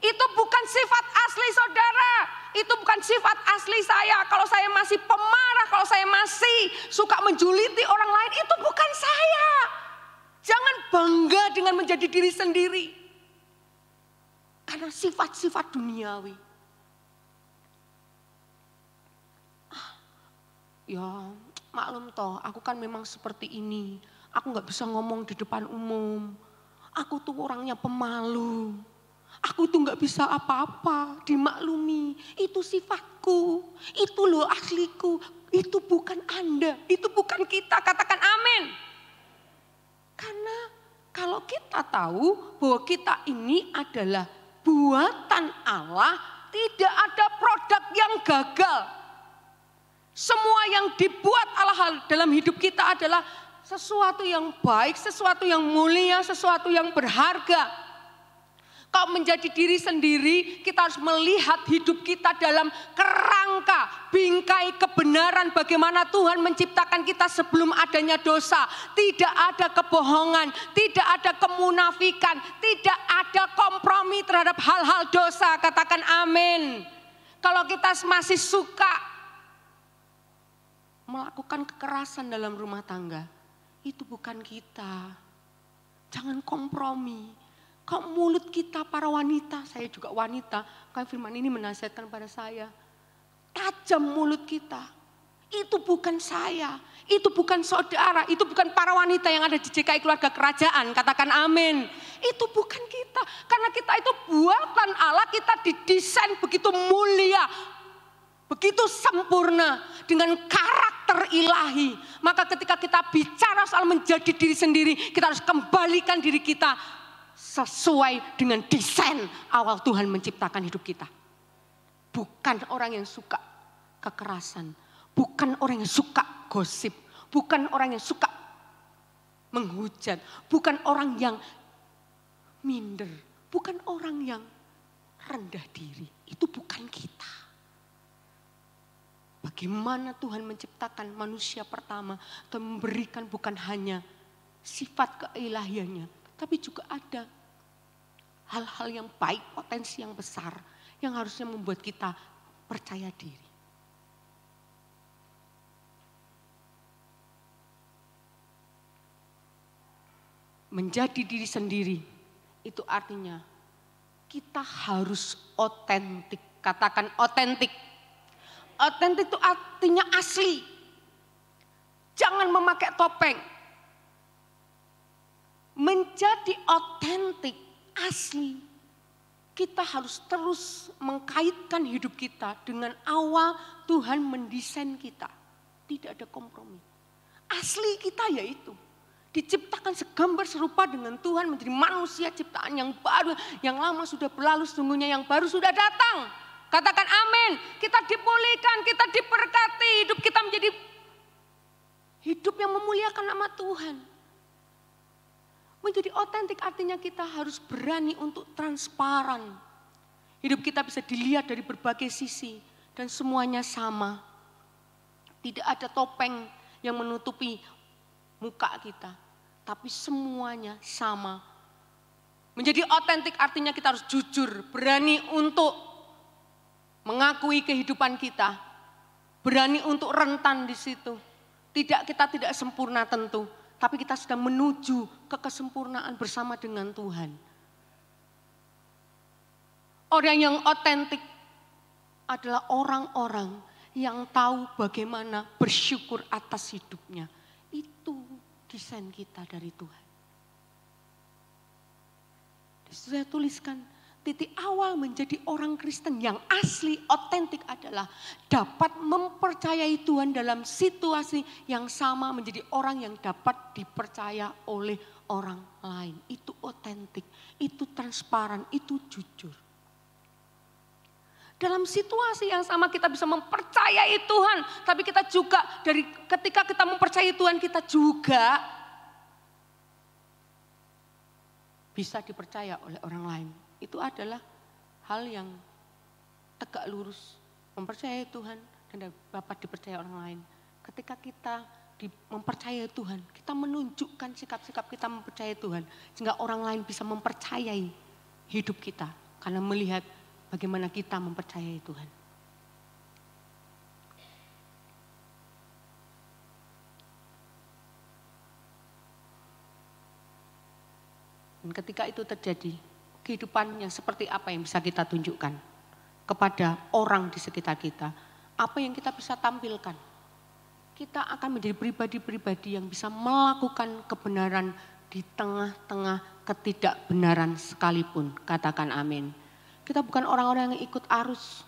Itu bukan sifat asli saudara. Itu bukan sifat asli saya. Kalau saya masih pemarah, kalau saya masih suka menjuliti orang lain, itu bukan saya. Jangan bangga dengan menjadi diri sendiri. Karena sifat-sifat duniawi. Ya maklum toh, aku kan memang seperti ini. Aku gak bisa ngomong di depan umum. Aku tuh orangnya pemalu. Aku tuh gak bisa apa-apa, dimaklumi. Itu sifatku, itu loh asliku. Itu bukan Anda, itu bukan kita. Katakan amin. Karena kalau kita tahu bahwa kita ini adalah buatan Allah, tidak ada produk yang gagal. Semua yang dibuat Allah dalam hidup kita adalah sesuatu yang baik, sesuatu yang mulia, sesuatu yang berharga. Kalau menjadi diri sendiri, kita harus melihat hidup kita dalam kerangka bingkai kebenaran bagaimana Tuhan menciptakan kita sebelum adanya dosa. Tidak ada kebohongan, tidak ada kemunafikan, tidak ada kompromi terhadap hal-hal dosa. Katakan amin. Kalau kita masih suka melakukan kekerasan dalam rumah tangga, itu bukan kita. Jangan kompromi. Kok mulut kita para wanita, saya juga wanita, kan firman ini menasihatkan pada saya. Tajam mulut kita. Itu bukan saya, itu bukan saudara, itu bukan para wanita yang ada di JKI Keluarga Kerajaan. Katakan amin. Itu bukan kita, karena kita itu buatan Allah, kita didesain begitu mulia, begitu sempurna dengan karakter ilahi. Maka ketika kita bicara soal menjadi diri sendiri, kita harus kembalikan diri kita sesuai dengan desain awal Tuhan menciptakan hidup kita. Bukan orang yang suka kekerasan. Bukan orang yang suka gosip, bukan orang yang suka menghujat, bukan orang yang minder, bukan orang yang rendah diri. Itu bukan kita. Bagaimana Tuhan menciptakan manusia pertama dan memberikan bukan hanya sifat keilahiannya, tapi juga ada hal-hal yang baik, potensi yang besar yang harusnya membuat kita percaya diri. Menjadi diri sendiri itu artinya kita harus otentik. Katakan otentik. Otentik itu artinya asli. Jangan memakai topeng. Menjadi otentik, asli. Kita harus terus mengkaitkan hidup kita dengan awal Tuhan mendesain kita. Tidak ada kompromi. Asli kita yaitu diciptakan segambar serupa dengan Tuhan, menjadi manusia ciptaan yang baru, yang lama sudah berlalu, sesungguhnya yang baru sudah datang. Katakan amin. Kita dipulihkan, kita diberkati, hidup kita menjadi hidup yang memuliakan nama Tuhan. Menjadi otentik artinya kita harus berani untuk transparan. Hidup kita bisa dilihat dari berbagai sisi dan semuanya sama. Tidak ada topeng yang menutupi muka kita, tapi semuanya sama. Menjadi otentik artinya kita harus jujur, berani untuk mengakui kehidupan kita, berani untuk rentan di situ. Kita tidak sempurna tentu, tapi kita sedang menuju ke kesempurnaan bersama dengan Tuhan. Orang yang otentik adalah orang-orang yang tahu bagaimana bersyukur atas hidupnya. Itu desain kita dari Tuhan. Saya tuliskan, titik awal menjadi orang Kristen yang asli, otentik adalah dapat mempercayai Tuhan dalam situasi yang sama, menjadi orang yang dapat dipercaya oleh orang lain. Itu otentik, itu transparan, itu jujur. Dalam situasi yang sama kita bisa mempercayai Tuhan, tapi kita juga dari ketika kita mempercayai Tuhan kita juga bisa dipercaya oleh orang lain. Itu adalah hal yang tegak lurus, mempercayai Tuhan dan dapat dipercaya orang lain. Ketika kita mempercayai Tuhan, kita menunjukkan sikap-sikap kita mempercayai Tuhan, sehingga orang lain bisa mempercayai hidup kita karena melihat bagaimana kita mempercayai Tuhan. Dan ketika itu terjadi, kehidupannya seperti apa yang bisa kita tunjukkan kepada orang di sekitar kita. Apa yang kita bisa tampilkan. Kita akan menjadi pribadi-pribadi yang bisa melakukan kebenaran di tengah-tengah ketidakbenaran sekalipun. Katakan amin. Kita bukan orang-orang yang ikut arus.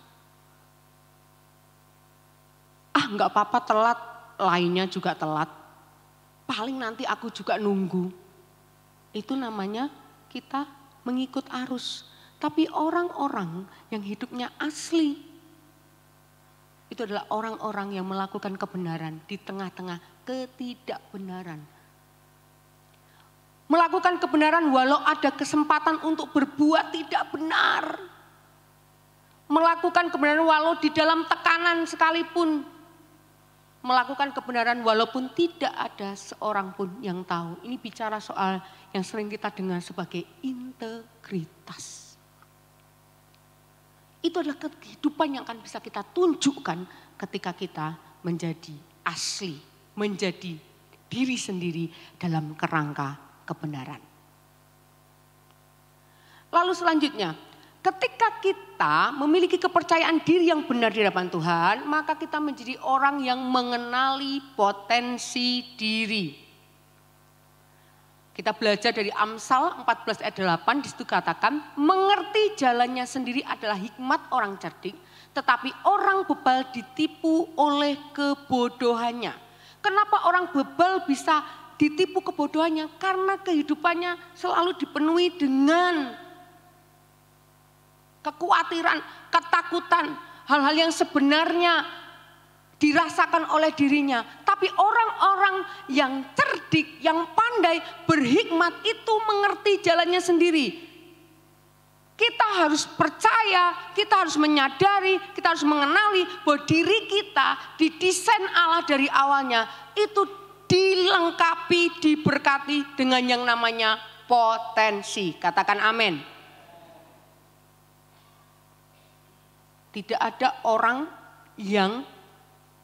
Enggak apa-apa telat, lainnya juga telat. Paling nanti aku juga nunggu. Itu namanya kita mengikut arus. Tapi orang-orang yang hidupnya asli, itu adalah orang-orang yang melakukan kebenaran di tengah-tengah ketidakbenaran. Melakukan kebenaran walau ada kesempatan untuk berbuat tidak benar. Melakukan kebenaran walau di dalam tekanan sekalipun. Melakukan kebenaran walaupun tidak ada seorang pun yang tahu. Ini bicara soal yang sering kita dengar sebagai integritas. Itu adalah kehidupan yang akan bisa kita tunjukkan ketika kita menjadi asli, menjadi diri sendiri dalam kerangka kebenaran. Lalu selanjutnya, ketika kita memiliki kepercayaan diri yang benar di hadapan Tuhan, maka kita menjadi orang yang mengenali potensi diri. Kita belajar dari Amsal 14 ayat 8, di situ katakan, mengerti jalannya sendiri adalah hikmat orang cerdik, tetapi orang bebal ditipu oleh kebodohannya. Kenapa orang bebal bisa ditipu kebodohannya? Karena kehidupannya selalu dipenuhi dengan kekhawatiran, ketakutan, hal-hal yang sebenarnya dirasakan oleh dirinya. Tapi orang-orang yang cerdik, yang pandai, berhikmat itu mengerti jalannya sendiri. Kita harus percaya, kita harus menyadari, kita harus mengenali bahwa diri kita didesain Allah dari awalnya itu dilengkapi, diberkati dengan yang namanya potensi. Katakan amin. Tidak ada orang yang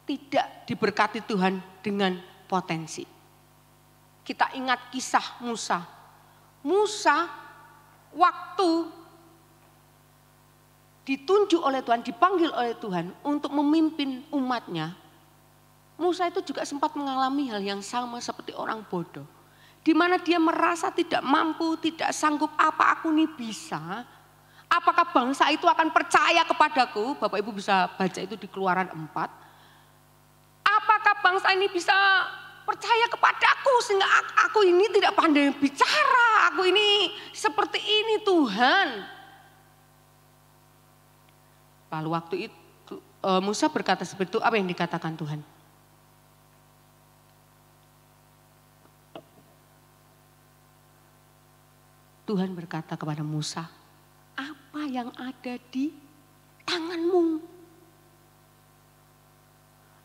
tidak diberkati Tuhan dengan potensi. Kita ingat kisah Musa. Musa waktu ditunjuk oleh Tuhan, dipanggil oleh Tuhan untuk memimpin umatnya. Musa itu juga sempat mengalami hal yang sama seperti orang bodoh. Di mana dia merasa tidak mampu, tidak sanggup, apa aku ini bisa? Apakah bangsa itu akan percaya kepadaku? Bapak Ibu bisa baca itu di Keluaran 4. Apakah bangsa ini bisa percaya kepadaku sehingga aku ini tidak pandai bicara, aku ini seperti ini Tuhan. Lalu waktu itu Musa berkata seperti itu, apa yang dikatakan Tuhan? Tuhan berkata kepada Musa, apa yang ada di tanganmu?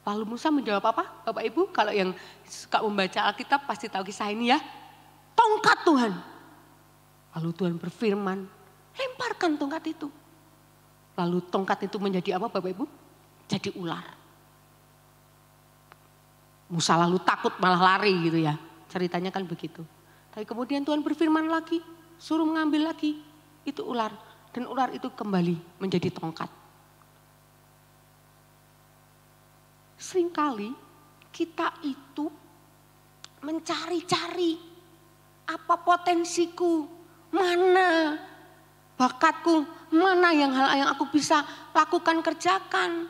Lalu Musa menjawab apa? Bapak Ibu, kalau yang suka membaca Alkitab pasti tahu kisah ini ya. Tongkat Tuhan. Lalu Tuhan berfirman, lemparkan tongkat itu. Lalu tongkat itu menjadi apa Bapak Ibu? Jadi ular. Musa lalu takut malah lari gitu ya. Ceritanya kan begitu. Tapi kemudian Tuhan berfirman lagi, suruh mengambil lagi itu ular. Dan ular itu kembali menjadi tongkat. Seringkali kita itu mencari-cari apa potensiku, mana bakatku, mana hal yang aku bisa lakukan, kerjakan.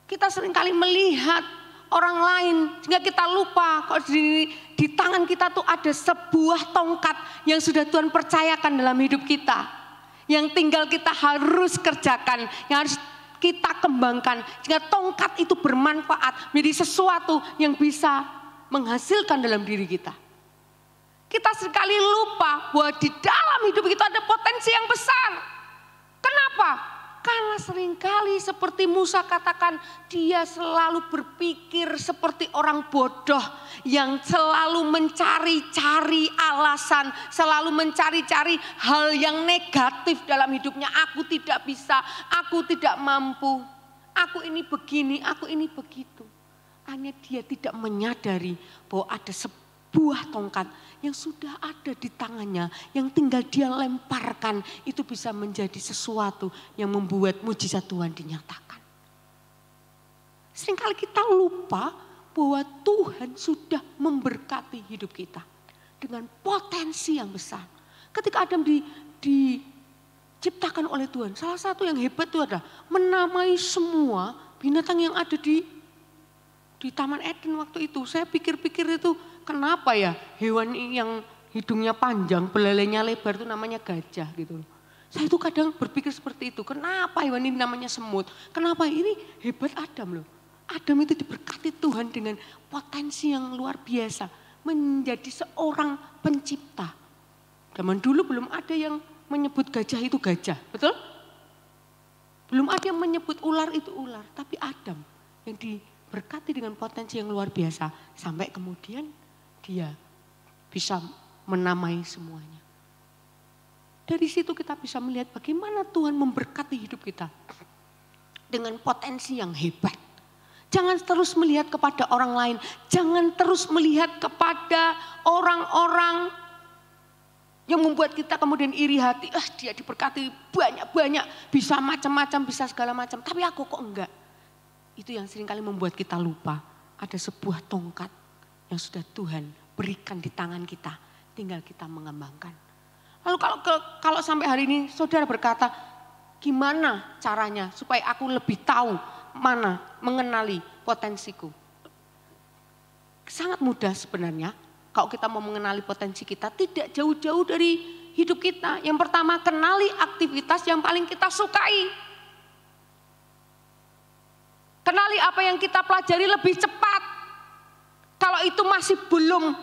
Kita seringkali melihat orang lain sehingga kita lupa kalau di tangan kita tuh ada sebuah tongkat yang sudah Tuhan percayakan dalam hidup kita. Yang tinggal kita harus kerjakan, yang harus kita kembangkan sehingga tongkat itu bermanfaat menjadi sesuatu yang bisa menghasilkan dalam diri kita. Kita sekali lupa bahwa di dalam hidup kita ada potensi yang besar. Kenapa? Karena seringkali seperti Musa katakan, dia selalu berpikir seperti orang bodoh yang selalu mencari-cari alasan, selalu mencari-cari hal yang negatif dalam hidupnya. Aku tidak bisa, aku tidak mampu, aku ini begini, aku ini begitu. Hanya dia tidak menyadari bahwa ada sebuah tongkat yang sudah ada di tangannya, yang tinggal dia lemparkan, itu bisa menjadi sesuatu yang membuat mujizat Tuhan dinyatakan. Seringkali kita lupa bahwa Tuhan sudah memberkati hidup kita dengan potensi yang besar. Ketika Adam diciptakan oleh Tuhan, salah satu yang hebat itu adalah menamai semua binatang yang ada di Taman Eden waktu itu. Saya pikir-pikir itu, kenapa ya hewan yang hidungnya panjang, belalainya lebar itu namanya gajah gitu. Saya itu kadang berpikir seperti itu. Kenapa hewan ini namanya semut? Kenapa ini hebat Adam loh. Adam itu diberkati Tuhan dengan potensi yang luar biasa. Menjadi seorang pencipta. Zaman dulu belum ada yang menyebut gajah itu gajah, betul? Belum ada yang menyebut ular itu ular. Tapi Adam yang diberkati dengan potensi yang luar biasa. Sampai kemudian dia bisa menamai semuanya. Dari situ kita bisa melihat bagaimana Tuhan memberkati hidup kita dengan potensi yang hebat. Jangan terus melihat kepada orang lain. Jangan terus melihat kepada orang-orang yang membuat kita kemudian iri hati. Dia diberkati banyak-banyak, bisa macam-macam, bisa segala macam. Tapi aku kok enggak. Itu yang seringkali membuat kita lupa. Ada sebuah tongkat yang sudah Tuhan berikan di tangan kita. Tinggal kita mengembangkan. Lalu kalau sampai hari ini saudara berkata, gimana caranya supaya aku lebih tahu mana mengenali potensiku? Sangat mudah sebenarnya. Kalau kita mau mengenali potensi kita, tidak jauh-jauh dari hidup kita. Yang pertama, kenali aktivitas yang paling kita sukai. Kenali apa yang kita pelajari lebih cepat. Kalau itu masih belum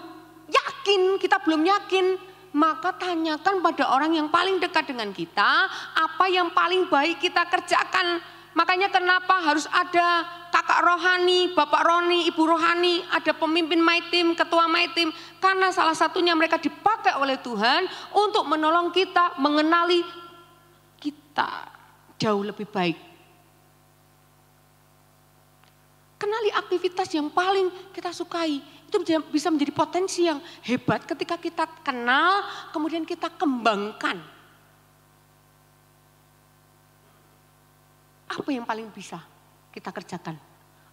yakin, kita belum yakin, maka tanyakan pada orang yang paling dekat dengan kita, apa yang paling baik kita kerjakan. Makanya kenapa harus ada kakak rohani, bapak rohani, ibu rohani, ada pemimpin my team, ketua my team. Karena salah satunya mereka dipakai oleh Tuhan untuk menolong kita mengenali kita jauh lebih baik. Kenali aktivitas yang paling kita sukai. Itu bisa menjadi potensi yang hebat ketika kita kenal, kemudian kita kembangkan. Apa yang paling bisa kita kerjakan?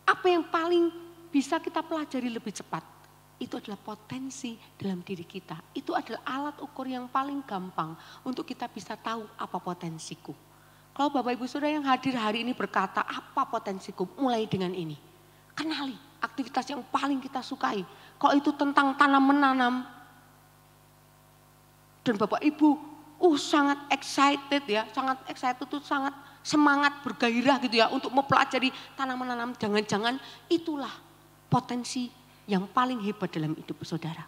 Apa yang paling bisa kita pelajari lebih cepat? Itu adalah potensi dalam diri kita. Itu adalah alat ukur yang paling gampang untuk kita bisa tahu apa potensiku. Kalau Bapak Ibu Saudara yang hadir hari ini berkata, apa potensiku? Mulai dengan ini. Kenali aktivitas yang paling kita sukai. Kalau itu tentang tanam-menanam. Dan Bapak Ibu, sangat excited ya. Sangat excited itu sangat semangat, bergairah gitu ya untuk mempelajari tanam-menanam. Jangan-jangan itulah potensi yang paling hebat dalam hidup saudara.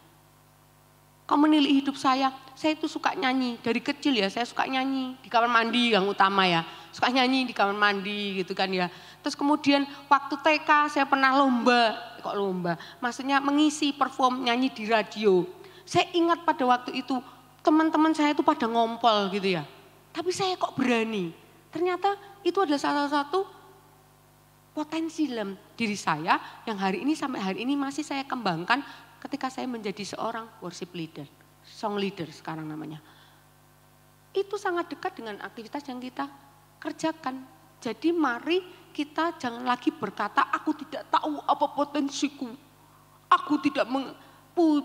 Kau menilai hidup saya itu suka nyanyi. Dari kecil ya saya suka nyanyi di kamar mandi yang utama ya. Suka nyanyi di kamar mandi gitu kan ya. Terus kemudian waktu TK saya pernah lomba. Kok lomba? Maksudnya mengisi perform nyanyi di radio. Saya ingat pada waktu itu teman-teman saya itu pada ngompol gitu ya. Tapi saya kok berani. Ternyata itu adalah salah satu potensi dalam diri saya yang hari ini sampai hari ini masih saya kembangkan ketika saya menjadi seorang worship leader, song leader sekarang namanya. Itu sangat dekat dengan aktivitas yang kita kerjakan. Jadi mari kita jangan lagi berkata aku tidak tahu apa potensiku, aku tidak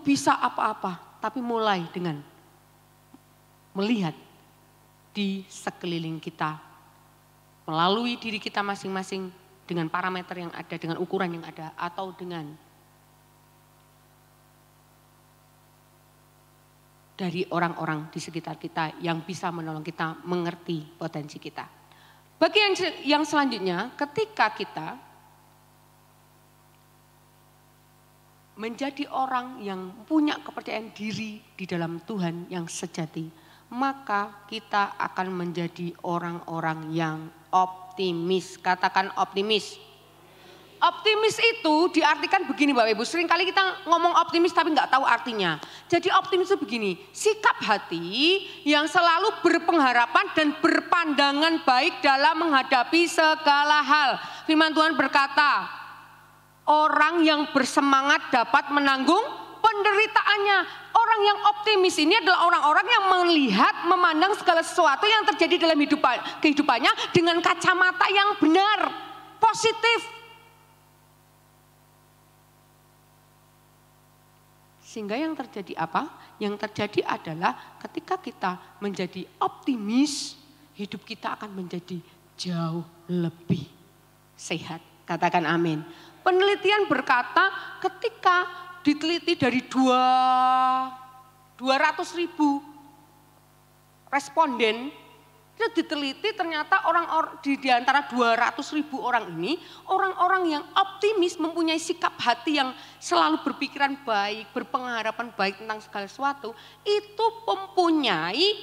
bisa apa-apa. Tapi mulai dengan melihat di sekeliling kita. Melalui diri kita masing-masing dengan parameter yang ada, dengan ukuran yang ada, atau dengan dari orang-orang di sekitar kita yang bisa menolong kita mengerti potensi kita. Bagian yang selanjutnya, ketika kita menjadi orang yang punya kepercayaan diri di dalam Tuhan yang sejati, maka kita akan menjadi orang-orang yang optimis. Katakan optimis. Optimis itu diartikan begini Bapak Ibu. Seringkali kita ngomong optimis tapi nggak tahu artinya. Jadi optimis itu begini. Sikap hati yang selalu berpengharapan dan berpandangan baik dalam menghadapi segala hal. Firman Tuhan berkata, orang yang bersemangat dapat menanggung penderitaannya. Orang yang optimis ini adalah orang-orang yang melihat, memandang segala sesuatu yang terjadi dalam kehidupannya dengan kacamata yang benar, positif. Sehingga yang terjadi apa? Yang terjadi adalah ketika kita menjadi optimis, hidup kita akan menjadi jauh lebih sehat. Katakan amin. Penelitian berkata ketika diteliti dari 200.000 responden, itu diteliti ternyata di antara 200.000 orang ini, orang-orang yang optimis mempunyai sikap hati yang selalu berpikiran baik, berpengharapan baik tentang segala sesuatu, itu mempunyai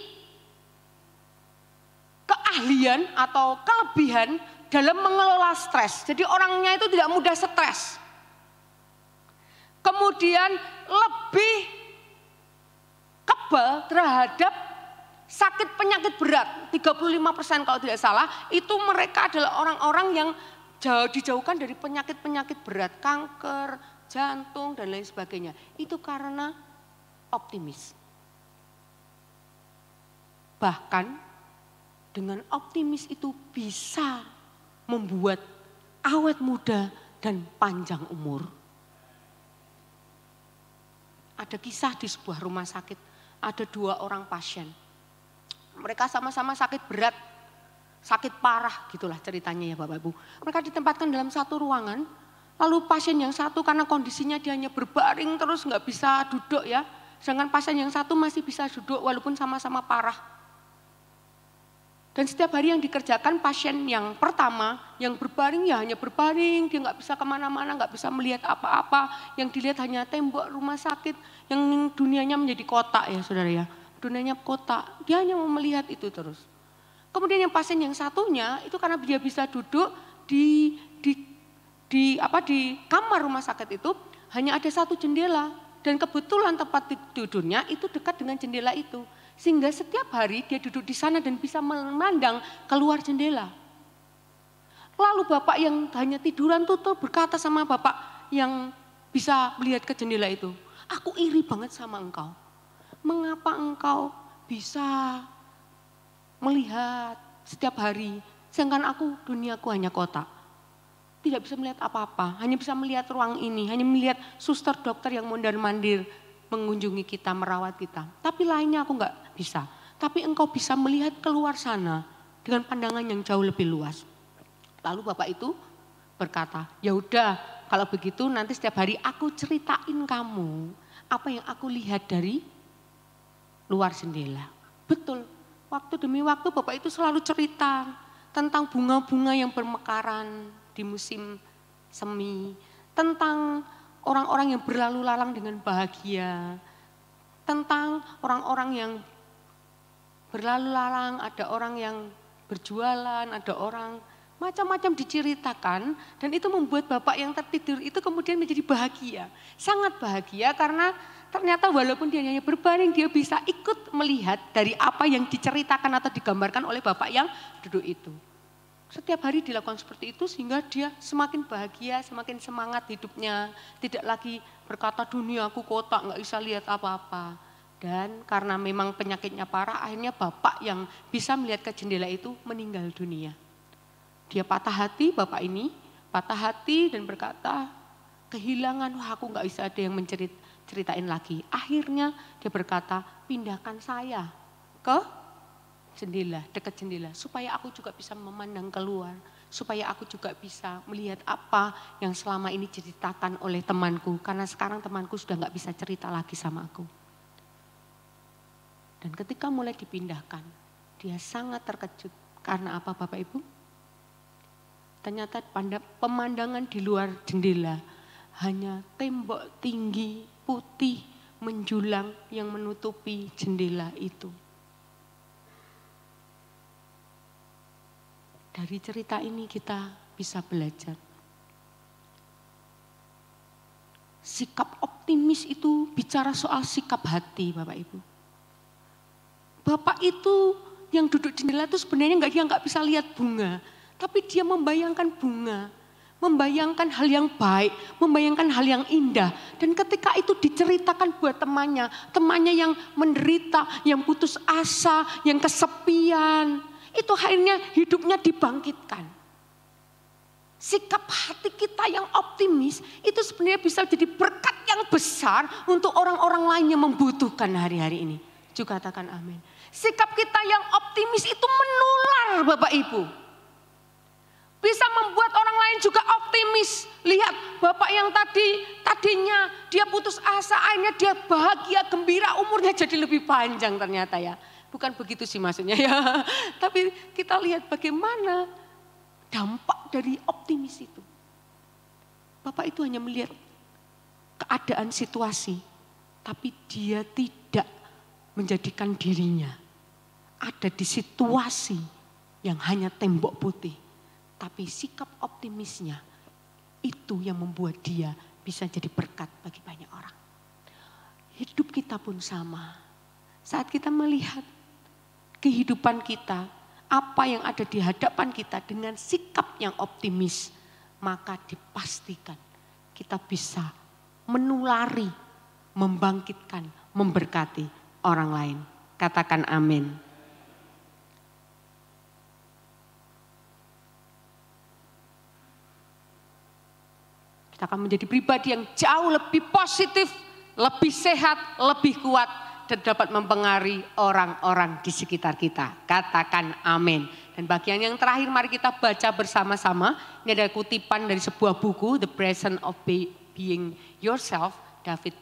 keahlian atau kelebihan dalam mengelola stres. Jadi orangnya itu tidak mudah stres. Kemudian lebih kebal terhadap sakit penyakit berat, 35% kalau tidak salah, itu mereka adalah orang-orang yang dijauhkan dari penyakit-penyakit berat, kanker, jantung dan lain sebagainya. Itu karena optimis. Bahkan dengan optimis itu bisa membuat awet muda dan panjang umur. Ada kisah di sebuah rumah sakit, ada 2 orang pasien. Mereka sama-sama sakit berat, sakit parah gitulah ceritanya ya Bapak Ibu. Mereka ditempatkan dalam satu ruangan, lalu pasien yang satu karena kondisinya dia hanya berbaring terus nggak bisa duduk ya. Sedangkan pasien yang satu masih bisa duduk walaupun sama-sama parah. Dan setiap hari yang dikerjakan pasien yang pertama, yang berbaring ya hanya berbaring, dia nggak bisa kemana-mana, nggak bisa melihat apa-apa. Yang dilihat hanya tembok rumah sakit, yang dunianya menjadi kotak ya saudara ya. Dunianya kotak, dia hanya mau melihat itu terus. Kemudian yang pasien yang satunya itu karena dia bisa duduk di kamar rumah sakit itu hanya ada satu jendela. Dan kebetulan tempat tidurnya itu dekat dengan jendela itu. Sehingga setiap hari dia duduk di sana dan bisa memandang keluar jendela. Lalu bapak yang hanya tiduran tuh berkata sama bapak yang bisa melihat ke jendela itu, aku iri banget sama engkau. Mengapa engkau bisa melihat setiap hari, sedangkan aku duniaku hanya kotak. Tidak bisa melihat apa-apa, hanya bisa melihat ruang ini, hanya melihat suster dokter yang mondar-mandir mengunjungi kita, merawat kita. Tapi lainnya aku enggak bisa. Tapi engkau bisa melihat keluar sana dengan pandangan yang jauh lebih luas. Lalu bapak itu berkata, ya udah kalau begitu nanti setiap hari aku ceritain kamu apa yang aku lihat dari luar jendela. Betul, waktu demi waktu bapak itu selalu cerita tentang bunga-bunga yang bermekaran di musim semi, tentang orang-orang yang berlalu lalang dengan bahagia, tentang orang-orang yang berlalu lalang, ada orang yang berjualan, ada orang macam-macam diceritakan, dan itu membuat bapak yang tertidur itu kemudian menjadi bahagia, sangat bahagia karena ternyata walaupun dia hanya berbaring, dia bisa ikut melihat dari apa yang diceritakan atau digambarkan oleh bapak yang duduk itu. Setiap hari dilakukan seperti itu sehingga dia semakin bahagia, semakin semangat hidupnya. Tidak lagi berkata dunia aku kotak, nggak bisa lihat apa-apa. Dan karena memang penyakitnya parah, akhirnya bapak yang bisa melihat ke jendela itu meninggal dunia. Dia patah hati, bapak ini patah hati dan berkata, kehilangan, wah aku nggak bisa ada yang ceritain lagi. Akhirnya dia berkata, pindahkan saya ke jendela, dekat jendela, supaya aku juga bisa memandang keluar, supaya aku juga bisa melihat apa yang selama ini diceritakan oleh temanku, karena sekarang temanku sudah nggak bisa cerita lagi sama aku. Dan ketika mulai dipindahkan, dia sangat terkejut, karena apa Bapak Ibu? Ternyata pemandangan di luar jendela hanya tembok tinggi, putih, menjulang yang menutupi jendela itu. Dari cerita ini kita bisa belajar. Sikap optimis itu bicara soal sikap hati Bapak Ibu. Bapak itu yang duduk di jendela itu sebenarnya dia nggak bisa lihat bunga. Tapi dia membayangkan bunga. Membayangkan hal yang baik, membayangkan hal yang indah. Dan ketika itu diceritakan buat temannya yang menderita, yang putus asa, yang kesepian, itu akhirnya hidupnya dibangkitkan. Sikap hati kita yang optimis itu sebenarnya bisa jadi berkat yang besar untuk orang-orang lain yang membutuhkan hari-hari ini. Juga katakan amin. Sikap kita yang optimis itu menular Bapak Ibu. Bisa membuat orang lain juga optimis. Lihat Bapak yang tadinya dia putus asa, akhirnya dia bahagia, gembira, umurnya jadi lebih panjang ternyata ya. Bukan begitu sih maksudnya ya. Tapi kita lihat bagaimana dampak dari optimis itu. Bapak itu hanya melihat keadaan situasi. Tapi dia tidak menjadikan dirinya ada di situasi yang hanya tembok putih. Tapi sikap optimisnya itu yang membuat dia bisa jadi berkat bagi banyak orang. Hidup kita pun sama. Saat kita melihat kehidupan kita, apa yang ada di hadapan kita dengan sikap yang optimis, maka dipastikan kita bisa menulari, membangkitkan, memberkati orang lain. Katakan amin. Kita akan menjadi pribadi yang jauh lebih positif, lebih sehat, lebih kuat, dan dapat mempengaruhi orang-orang di sekitar kita. Katakan amin. Dan bagian yang terakhir mari kita baca bersama-sama. Ini ada kutipan dari sebuah buku, The Presence of Being Yourself. David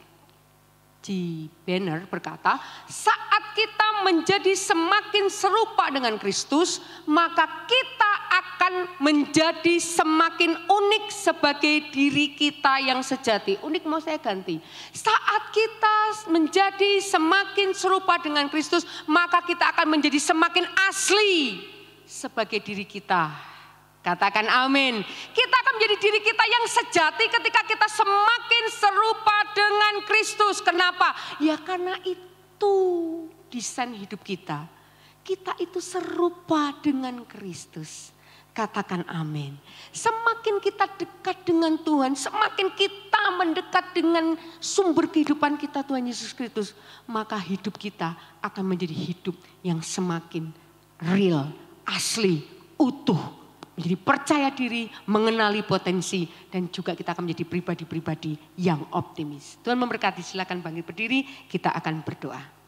G. Banner berkata, saat kita menjadi semakin serupa dengan Kristus, maka kita akan menjadi semakin unik sebagai diri kita yang sejati. Unik mau saya ganti. Saat kita menjadi semakin serupa dengan Kristus, maka kita akan menjadi semakin asli sebagai diri kita. Katakan amin. Kita akan menjadi diri kita yang sejati ketika kita semakin serupa dengan Kristus. Kenapa? Ya karena itu desain hidup kita. Kita itu serupa dengan Kristus. Katakan amin. Semakin kita dekat dengan Tuhan, semakin kita mendekat dengan sumber kehidupan kita Tuhan Yesus Kristus, maka hidup kita akan menjadi hidup yang semakin real, asli, utuh. Menjadi percaya diri, mengenali potensi, dan juga kita akan menjadi pribadi-pribadi yang optimis. Tuhan memberkati, silakan bangkit berdiri, kita akan berdoa.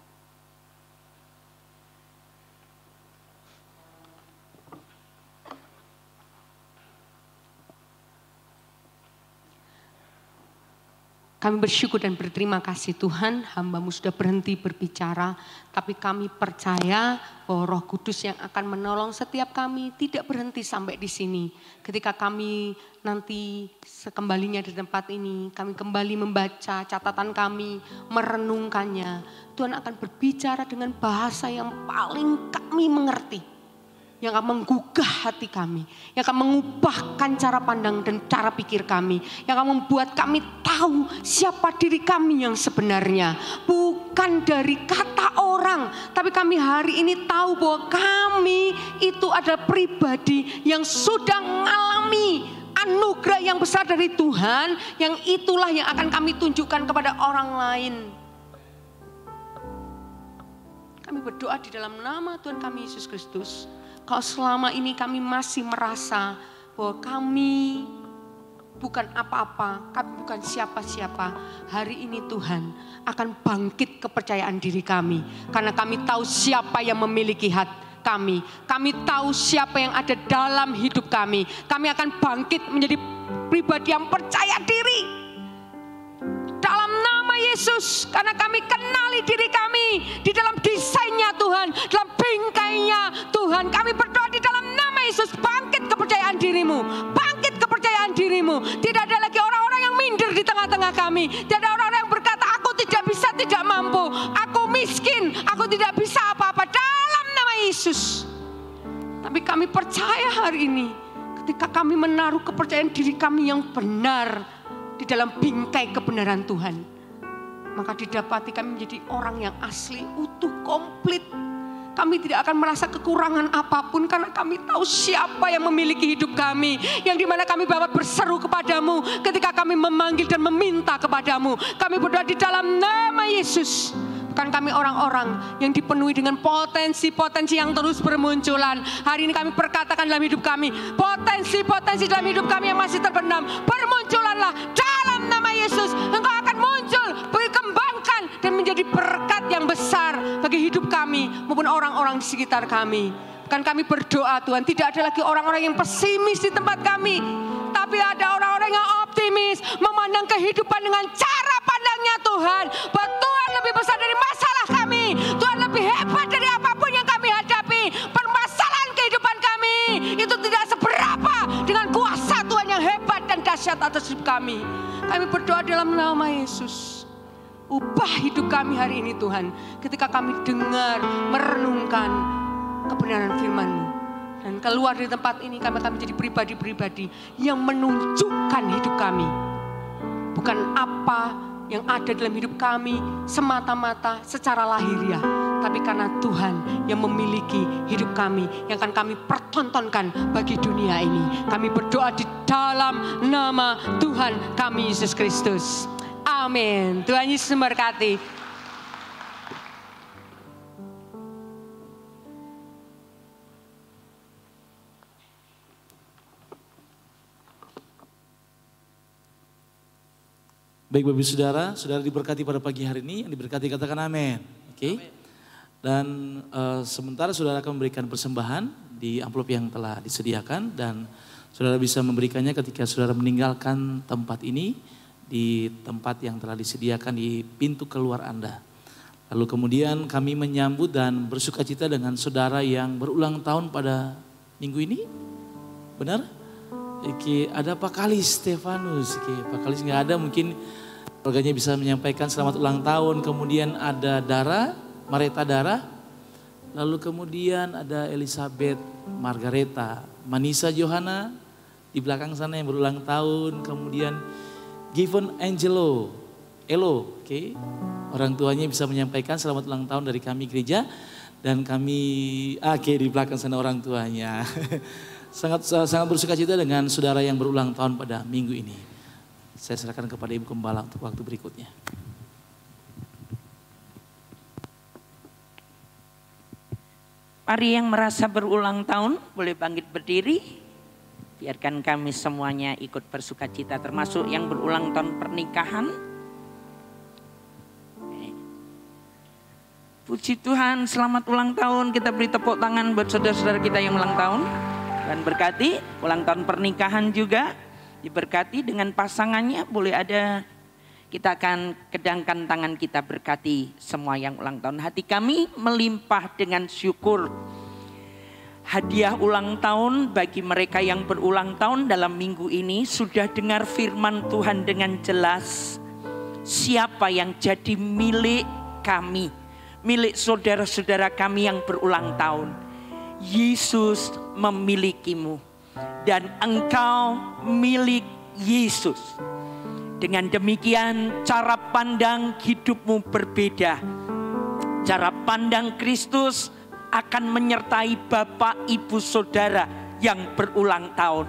Kami bersyukur dan berterima kasih Tuhan, hamba-Mu sudah berhenti berbicara, tapi kami percaya bahwa Roh Kudus yang akan menolong setiap kami tidak berhenti sampai di sini. Ketika kami nanti sekembalinya di tempat ini, kami kembali membaca catatan kami, merenungkannya. Tuhan akan berbicara dengan bahasa yang paling kami mengerti. Yang akan menggugah hati kami, yang akan mengubahkan cara pandang dan cara pikir kami, yang akan membuat kami tahu siapa diri kami yang sebenarnya. Bukan dari kata orang, tapi kami hari ini tahu bahwa kami itu adalah pribadi yang sudah mengalami anugerah yang besar dari Tuhan, yang itulah yang akan kami tunjukkan kepada orang lain. Kami berdoa di dalam nama Tuhan kami Yesus Kristus. Kalau selama ini kami masih merasa bahwa kami bukan apa-apa, kami bukan siapa-siapa, hari ini Tuhan akan bangkit kepercayaan diri kami. Karena kami tahu siapa yang memiliki hati kami. Kami tahu siapa yang ada dalam hidup kami. Kami akan bangkit menjadi pribadi yang percaya diri. Dalam nama Yesus, karena kami kenali diri kami di dalam desainnya Tuhan, dalam bingkainya Tuhan. Kami berdoa di dalam nama Yesus, bangkit kepercayaan dirimu, bangkit kepercayaan dirimu. Tidak ada lagi orang-orang yang minder di tengah-tengah kami. Tidak ada orang-orang yang berkata, aku tidak bisa, tidak mampu, aku miskin, aku tidak bisa apa-apa. Dalam nama Yesus. Tapi kami percaya hari ini, ketika kami menaruh kepercayaan diri kami yang benar di dalam bingkai kebenaran Tuhan, maka didapati kami menjadi orang yang asli, utuh, komplit. Kami tidak akan merasa kekurangan apapun karena kami tahu siapa yang memiliki hidup kami, yang dimana kami dapat berseru kepadamu ketika kami memanggil dan meminta kepadamu. Kami berdoa di dalam nama Yesus. Bukan kami orang-orang yang dipenuhi dengan potensi-potensi yang terus bermunculan. Hari ini kami perkatakan dalam hidup kami, potensi-potensi dalam hidup kami yang masih terpendam, bermunculanlah dalam nama Yesus. Engkau akan muncul, berkembangkan dan menjadi berkat yang besar bagi hidup kami maupun orang-orang di sekitar kami. Bukan kami berdoa Tuhan, tidak ada lagi orang-orang yang pesimis di tempat kami, tapi ada orang-orang yang optimis, memandang kehidupan dengan cara pandangnya Tuhan. Bahwa Tuhan lebih besar dari masalah kami, Tuhan lebih hebat dari apapun yang kami hadapi. Permasalahan kehidupan kami itu tidak seberapa dengan kuasa Tuhan yang hebat dan dahsyat atas hidup kami. Kami berdoa dalam nama Yesus. Ubah hidup kami hari ini Tuhan, ketika kami dengar, merenungkan kebenaran firman-Mu. Dan keluar dari tempat ini kami akan menjadi pribadi-pribadi yang menunjukkan hidup kami. Bukan apa yang ada dalam hidup kami semata-mata secara lahiriah, tapi karena Tuhan yang memiliki hidup kami, yang akan kami pertontonkan bagi dunia ini. Kami berdoa di dalam nama Tuhan kami Yesus Kristus. Amin. Tuhan Yesus memberkati. Baik Bapak Ibu Saudara, saudara diberkati pada pagi hari ini, yang diberkati katakan amin. Oke. Dan sementara saudara akan memberikan persembahan di amplop yang telah disediakan dan saudara bisa memberikannya ketika saudara meninggalkan tempat ini di tempat yang telah disediakan di pintu keluar Anda. Lalu kemudian kami menyambut dan bersukacita dengan saudara yang berulang tahun pada minggu ini. Benar? Oke, ada Pak Kalis Stefanus. Oke, Pak Kalis nggak ada, mungkin keluarganya bisa menyampaikan selamat ulang tahun. Kemudian ada Dara, Mareta Dara. Lalu kemudian ada Elizabeth Margareta, Manisa Johanna di belakang sana yang berulang tahun. Kemudian Given Angelo, Elo, oke. Orang tuanya bisa menyampaikan selamat ulang tahun dari kami gereja. Dan kami, di belakang sana orang tuanya. sangat bersukacita dengan saudara yang berulang tahun pada minggu ini. Saya serahkan kepada Ibu Gembala untuk waktu berikutnya. Mari yang merasa berulang tahun boleh bangkit berdiri. Biarkan kami semuanya ikut bersukacita, termasuk yang berulang tahun pernikahan. Puji Tuhan, selamat ulang tahun. Kita beri tepuk tangan buat saudara-saudara kita yang ulang tahun. Dan berkati ulang tahun pernikahan juga. Diberkati dengan pasangannya, boleh ada, kita akan kedangkan tangan kita berkati semua yang ulang tahun. Hati kami melimpah dengan syukur. Hadiah ulang tahun bagi mereka yang berulang tahun dalam minggu ini sudah dengar firman Tuhan dengan jelas. Siapa yang jadi milik kami, milik saudara-saudara kami yang berulang tahun. Yesus memilikimu. Dan engkau milik Yesus. Dengan demikian cara pandang hidupmu berbeda. Cara pandang Kristus akan menyertai Bapak Ibu Saudara yang berulang tahun.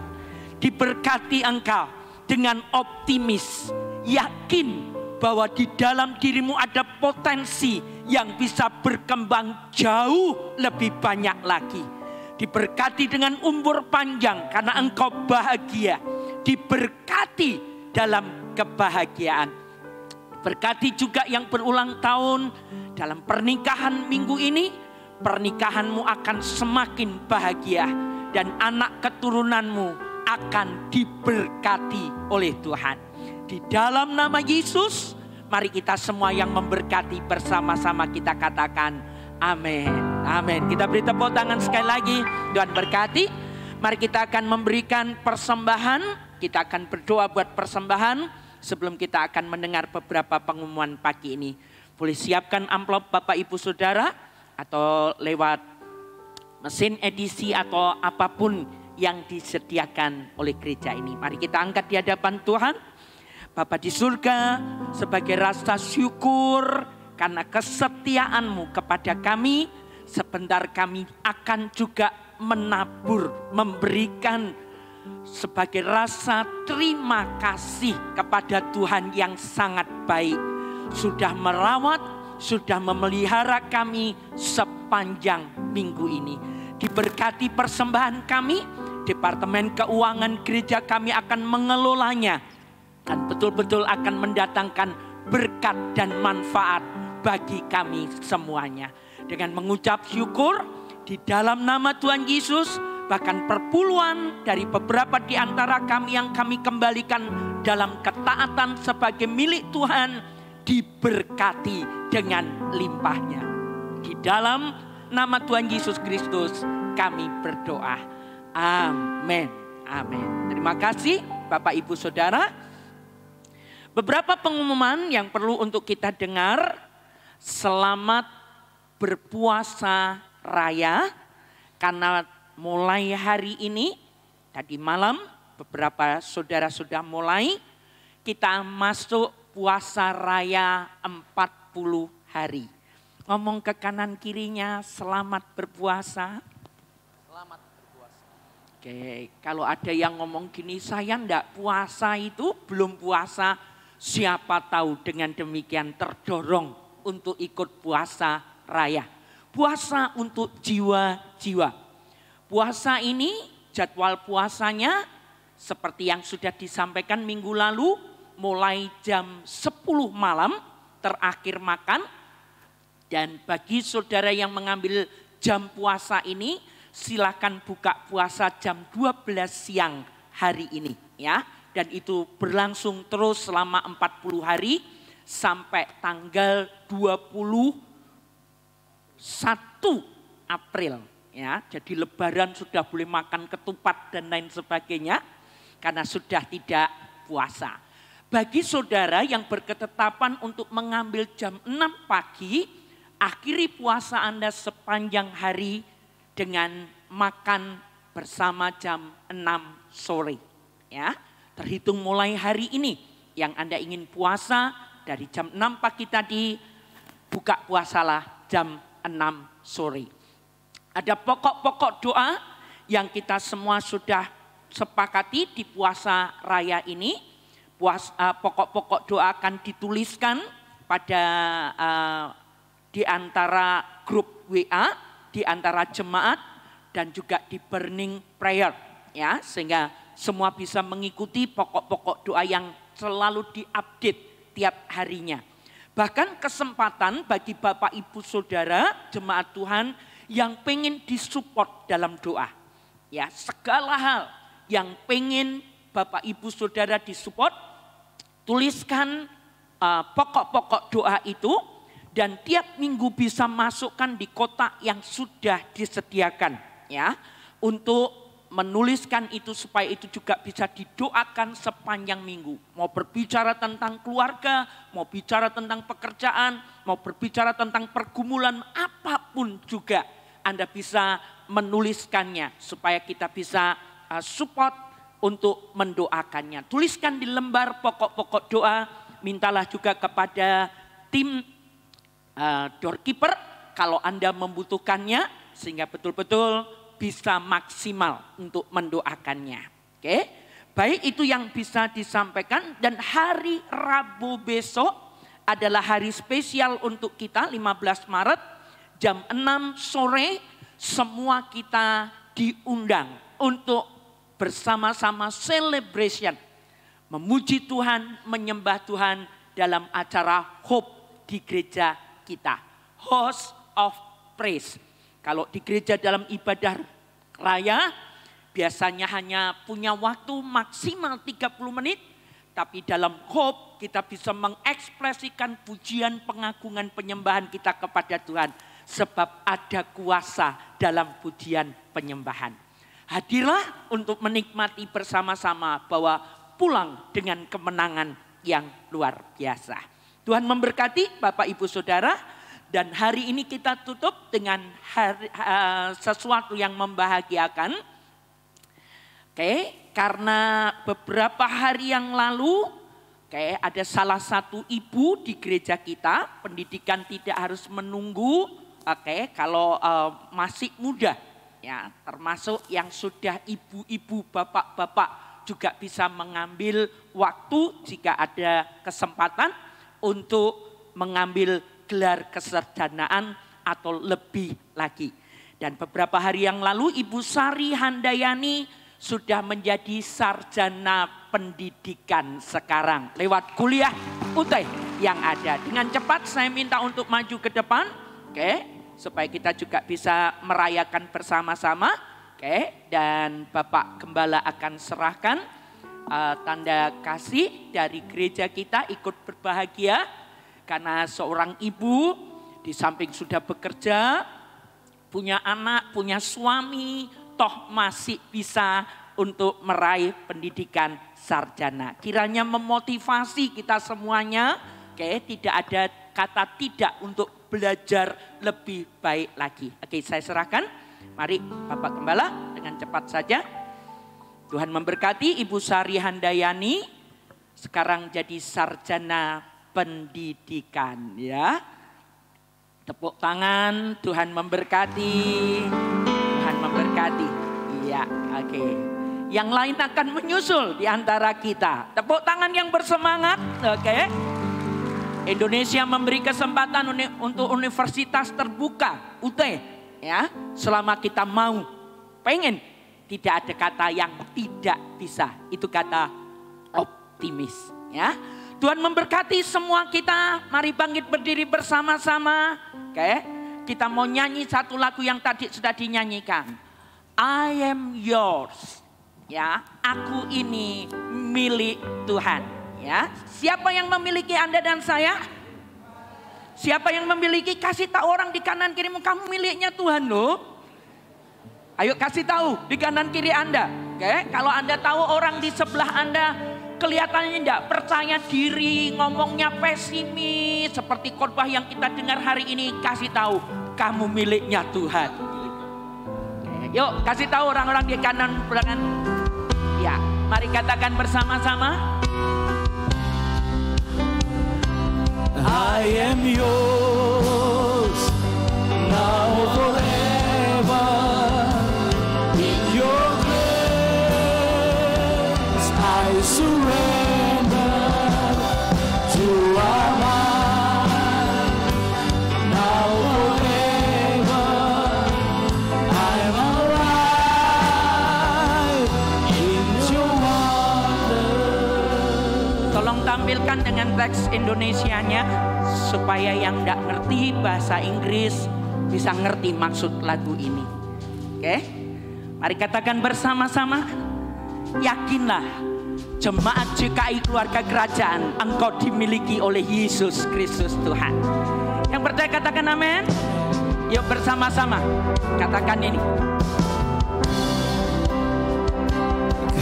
Diberkati engkau dengan optimis, yakin bahwa di dalam dirimu ada potensi yang bisa berkembang jauh lebih banyak lagi. Diberkati dengan umur panjang karena engkau bahagia. Diberkati dalam kebahagiaan. Berkati juga yang berulang tahun dalam pernikahan minggu ini. Pernikahanmu akan semakin bahagia. Dan anak keturunanmu akan diberkati oleh Tuhan. Di dalam nama Yesus, mari kita semua yang memberkati bersama-sama kita katakan amin. Amin. Kita beri tepuk tangan sekali lagi. Tuhan berkati. Mari kita akan memberikan persembahan. Kita akan berdoa buat persembahan sebelum kita akan mendengar beberapa pengumuman pagi ini. Boleh siapkan amplop Bapak Ibu Saudara atau lewat mesin edisi atau apapun yang disediakan oleh gereja ini. Mari kita angkat di hadapan Tuhan. Bapa di surga, sebagai rasa syukur karena kesetiaanmu kepada kami, sebentar kami akan juga menabur, memberikan sebagai rasa terima kasih kepada Tuhan yang sangat baik. Sudah merawat, sudah memelihara kami sepanjang minggu ini. Diberkati persembahan kami, Departemen Keuangan gereja kami akan mengelolanya. Dan betul-betul akan mendatangkan berkat dan manfaat bagi kami semuanya. Dengan mengucap syukur di dalam nama Tuhan Yesus, bahkan perpuluhan dari beberapa di antara kami yang kami kembalikan dalam ketaatan sebagai milik Tuhan diberkati dengan limpahnya. Di dalam nama Tuhan Yesus Kristus kami berdoa. Amin. Amin. Terima kasih Bapak Ibu Saudara. Beberapa pengumuman yang perlu untuk kita dengar. Selamat berpuasa raya. Karena mulai hari ini, tadi malam beberapa saudara sudah mulai. Kita masuk puasa raya 40 hari. Ngomong ke kanan kirinya, selamat berpuasa. Selamat berpuasa. Oke, kalau ada yang ngomong gini, saya ndak puasa itu belum puasa. Siapa tahu dengan demikian terdorong untuk ikut puasa raya. Puasa untuk jiwa-jiwa. Puasa ini jadwal puasanya seperti yang sudah disampaikan minggu lalu, mulai jam 10 malam terakhir makan. Dan bagi saudara yang mengambil jam puasa ini, silakan buka puasa jam 12 siang hari ini ya. Dan itu berlangsung terus selama 40 hari sampai tanggal 21 April ya. Jadi lebaran sudah boleh makan ketupat dan lain sebagainya karena sudah tidak puasa. Bagi saudara yang berketetapan untuk mengambil jam 6 pagi, akhiri puasa Anda sepanjang hari dengan makan bersama jam 6 sore. Ya, terhitung mulai hari ini yang Anda ingin puasa dari jam 6 pagi tadi, buka puasalah jam 6 sore. Ada pokok-pokok doa yang kita semua sudah sepakati di puasa raya ini. Pokok-pokok doa akan dituliskan pada di antara grup WA, di antara jemaat, dan juga di burning prayer ya, sehingga semua bisa mengikuti pokok-pokok doa yang selalu diupdate tiap harinya. Bahkan kesempatan bagi Bapak Ibu Saudara jemaat Tuhan yang pengen disupport dalam doa. Ya, segala hal yang pengen Bapak Ibu Saudara disupport, tuliskan pokok-pokok doa itu. Dan tiap minggu bisa masukkan di kotak yang sudah disediakan ya, untuk menuliskan itu supaya itu juga bisa didoakan sepanjang minggu. Mau berbicara tentang keluarga, mau bicara tentang pekerjaan, mau berbicara tentang pergumulan, apapun juga Anda bisa menuliskannya supaya kita bisa support untuk mendoakannya. Tuliskan di lembar pokok-pokok doa, mintalah juga kepada tim doorkeeper kalau Anda membutuhkannya sehingga betul-betul bisa maksimal untuk mendoakannya. Oke, baik, itu yang bisa disampaikan. Dan hari Rabu besok adalah hari spesial untuk kita, 15 Maret jam 6 sore semua kita diundang untuk bersama-sama celebration, memuji Tuhan, menyembah Tuhan dalam acara Hope di gereja kita, House of Praise. Kalau di gereja dalam ibadah raya biasanya hanya punya waktu maksimal 30 menit, tapi dalam Hope kita bisa mengekspresikan pujian, pengagungan, penyembahan kita kepada Tuhan sebab ada kuasa dalam pujian penyembahan. Hadirlah untuk menikmati bersama-sama bahwa pulang dengan kemenangan yang luar biasa. Tuhan memberkati Bapak Ibu Saudara, dan hari ini kita tutup dengan sesuatu yang membahagiakan. Oke, karena beberapa hari yang lalu ada salah satu ibu di gereja kita, pendidikan tidak harus menunggu, kalau masih muda ya, termasuk yang sudah ibu-ibu, bapak-bapak juga bisa mengambil waktu jika ada kesempatan untuk mengambil gelar kesarjanaan atau lebih lagi. Dan beberapa hari yang lalu Ibu Sari Handayani sudah menjadi sarjana pendidikan sekarang lewat kuliah UT yang ada. Dengan cepat saya minta untuk maju ke depan, supaya kita juga bisa merayakan bersama-sama. Dan Bapak Gembala akan serahkan tanda kasih dari gereja kita, ikut berbahagia karena seorang ibu di samping sudah bekerja, punya anak, punya suami, toh masih bisa untuk meraih pendidikan sarjana. Kiranya memotivasi kita semuanya, tidak ada kata tidak untuk belajar lebih baik lagi. Saya serahkan, mari Bapak Gembala dengan cepat saja. Tuhan memberkati Ibu Sari Handayani, sekarang jadi sarjana pendidikan ya. Tepuk tangan, Tuhan memberkati. Tuhan memberkati. Iya, oke. Yang lain akan menyusul di antara kita. Tepuk tangan yang bersemangat, oke. Indonesia memberi kesempatan untuk universitas terbuka, UT, ya. Selama kita mau, pengen, tidak ada kata yang tidak bisa. Itu kata optimis, ya. Tuhan memberkati semua kita. Mari bangkit berdiri bersama-sama. Oke, kita mau nyanyi satu lagu yang tadi sudah dinyanyikan. I am yours. Ya, aku ini milik Tuhan. Ya, siapa yang memiliki Anda dan saya? Siapa yang memiliki? Kasih tahu orang di kanan kirimu, kamu miliknya Tuhan loh. Ayo kasih tahu di kanan kiri Anda. Oke, kalau Anda tahu orang di sebelah Anda kelihatannya tidak percaya diri, ngomongnya pesimis, seperti khotbah yang kita dengar hari ini, kasih tahu kamu miliknya Tuhan. Oke, yuk kasih tahu orang-orang di kanan belakang. Ya, mari katakan bersama-sama. I am yours now forever. In your grace I surrender. You are mine now forever. I'm alive in your wonder. Tolong tampilkan dengan teks Indonesianya supaya yang tidak ngerti bahasa Inggris bisa ngerti maksud lagu ini. Oke, mari katakan bersama-sama. Yakinlah jemaat JKI Keluarga Kerajaan, engkau dimiliki oleh Yesus Kristus Tuhan. Yang percaya katakan amin. Yuk bersama-sama katakan ini.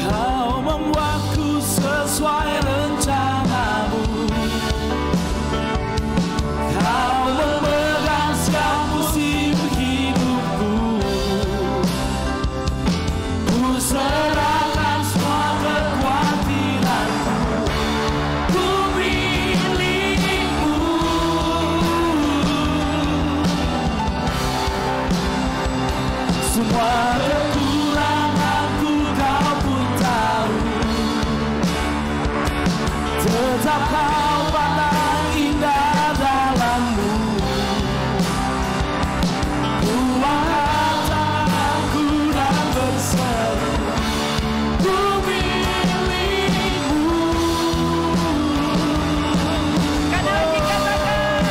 Kau membuatku sesuai rencanamu. Kau memegang setiap musim hidupku. Ku serahkan semua kekhawatiranku. Ku milikmu. Semua kekuranganku kau pun tahu. Tetap kau pandang indah dalammu. Ku angkat tanganku dan berseru. Ku milikmu. Sekali lagi katakan.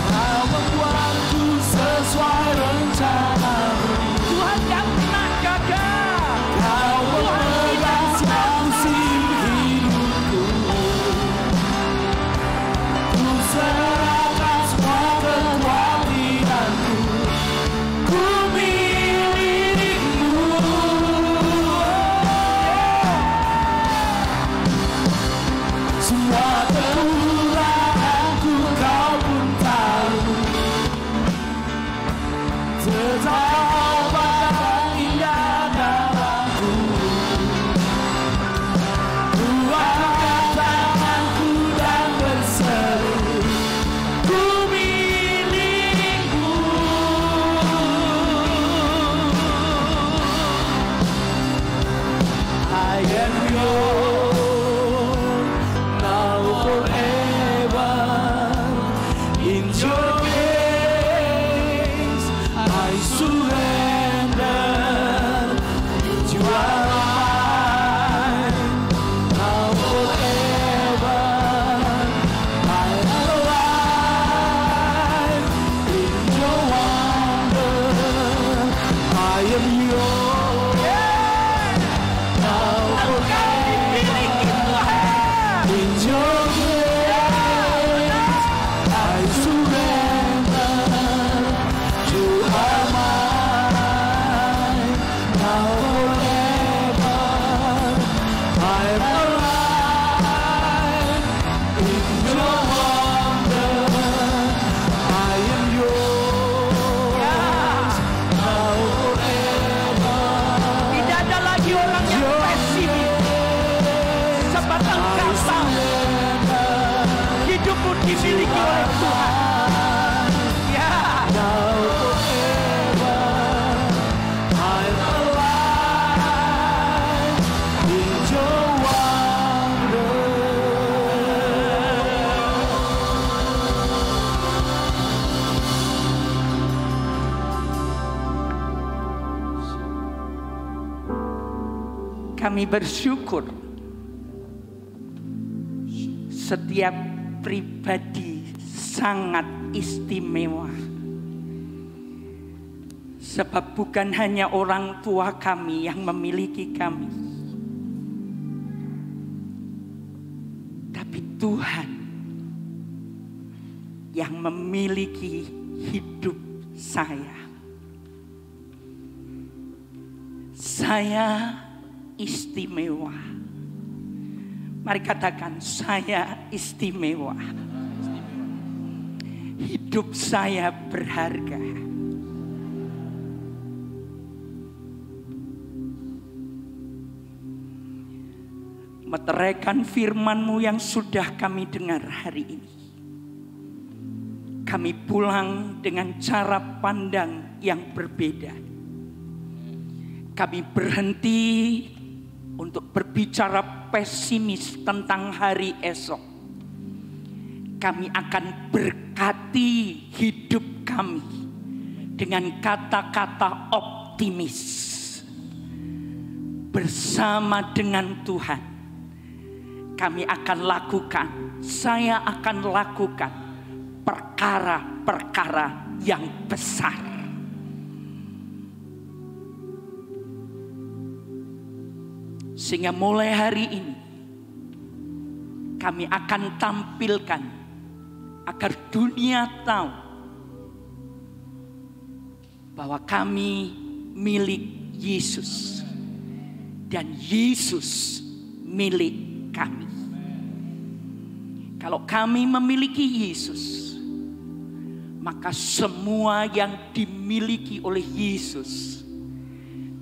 Kau membuatku sesuai rencanamu. Tuhan tak pernah gagal. Kau memegang setiap musim hidupku. Kami bersyukur setiap pribadi sangat istimewa. Sebab bukan hanya orang tua kami yang memiliki kami, tapi Tuhan yang memiliki hidup saya. Saya istimewa. Mari katakan, saya istimewa. Hidup saya berharga. Meteraikan firman-Mu yang sudah kami dengar hari ini. Kami pulang dengan cara pandang yang berbeda. Kami berhenti untuk berbicara pesimis tentang hari esok. Kami akan berkati hidup kami dengan kata-kata optimis. Bersama dengan Tuhan, kami akan lakukan, saya akan lakukan perkara-perkara yang besar. Sehingga mulai hari ini kami akan tampilkan agar dunia tahu bahwa kami milik Yesus dan Yesus milik kami. Kalau kami memiliki Yesus, maka semua yang dimiliki oleh Yesus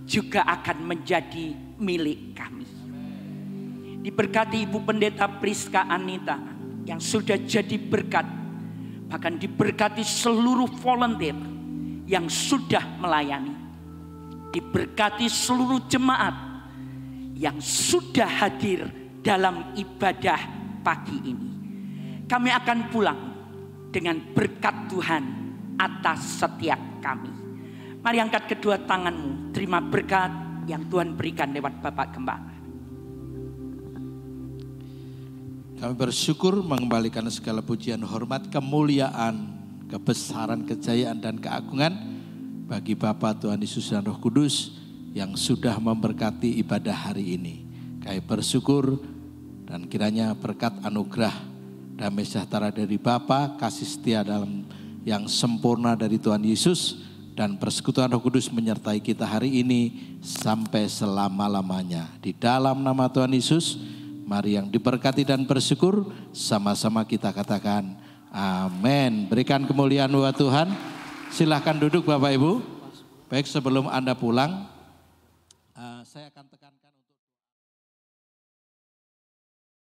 juga akan menjadi milik kami. Diberkati Ibu Pendeta Priska Anita yang sudah jadi berkat, bahkan diberkati seluruh volunteer yang sudah melayani. Diberkati seluruh jemaat yang sudah hadir dalam ibadah pagi ini. Kami akan pulang dengan berkat Tuhan atas setiap kami. Mari angkat kedua tanganmu, terima berkat yang Tuhan berikan lewat Bapak Gembala. Kami bersyukur mengembalikan segala pujian, hormat, kemuliaan, kebesaran, kejayaan, dan keagungan bagi Bapa, Tuhan Yesus dan Roh Kudus yang sudah memberkati ibadah hari ini. Kami bersyukur dan kiranya berkat anugerah damai sejahtera dari Bapa, kasih setia dalam yang sempurna dari Tuhan Yesus, dan persekutuan Roh Kudus menyertai kita hari ini sampai selama-lamanya. Di dalam nama Tuhan Yesus, mari yang diberkati dan bersyukur, sama-sama kita katakan amin. Berikan kemuliaan buat Tuhan. Silahkan duduk Bapak Ibu. Baik, sebelum Anda pulang, saya akan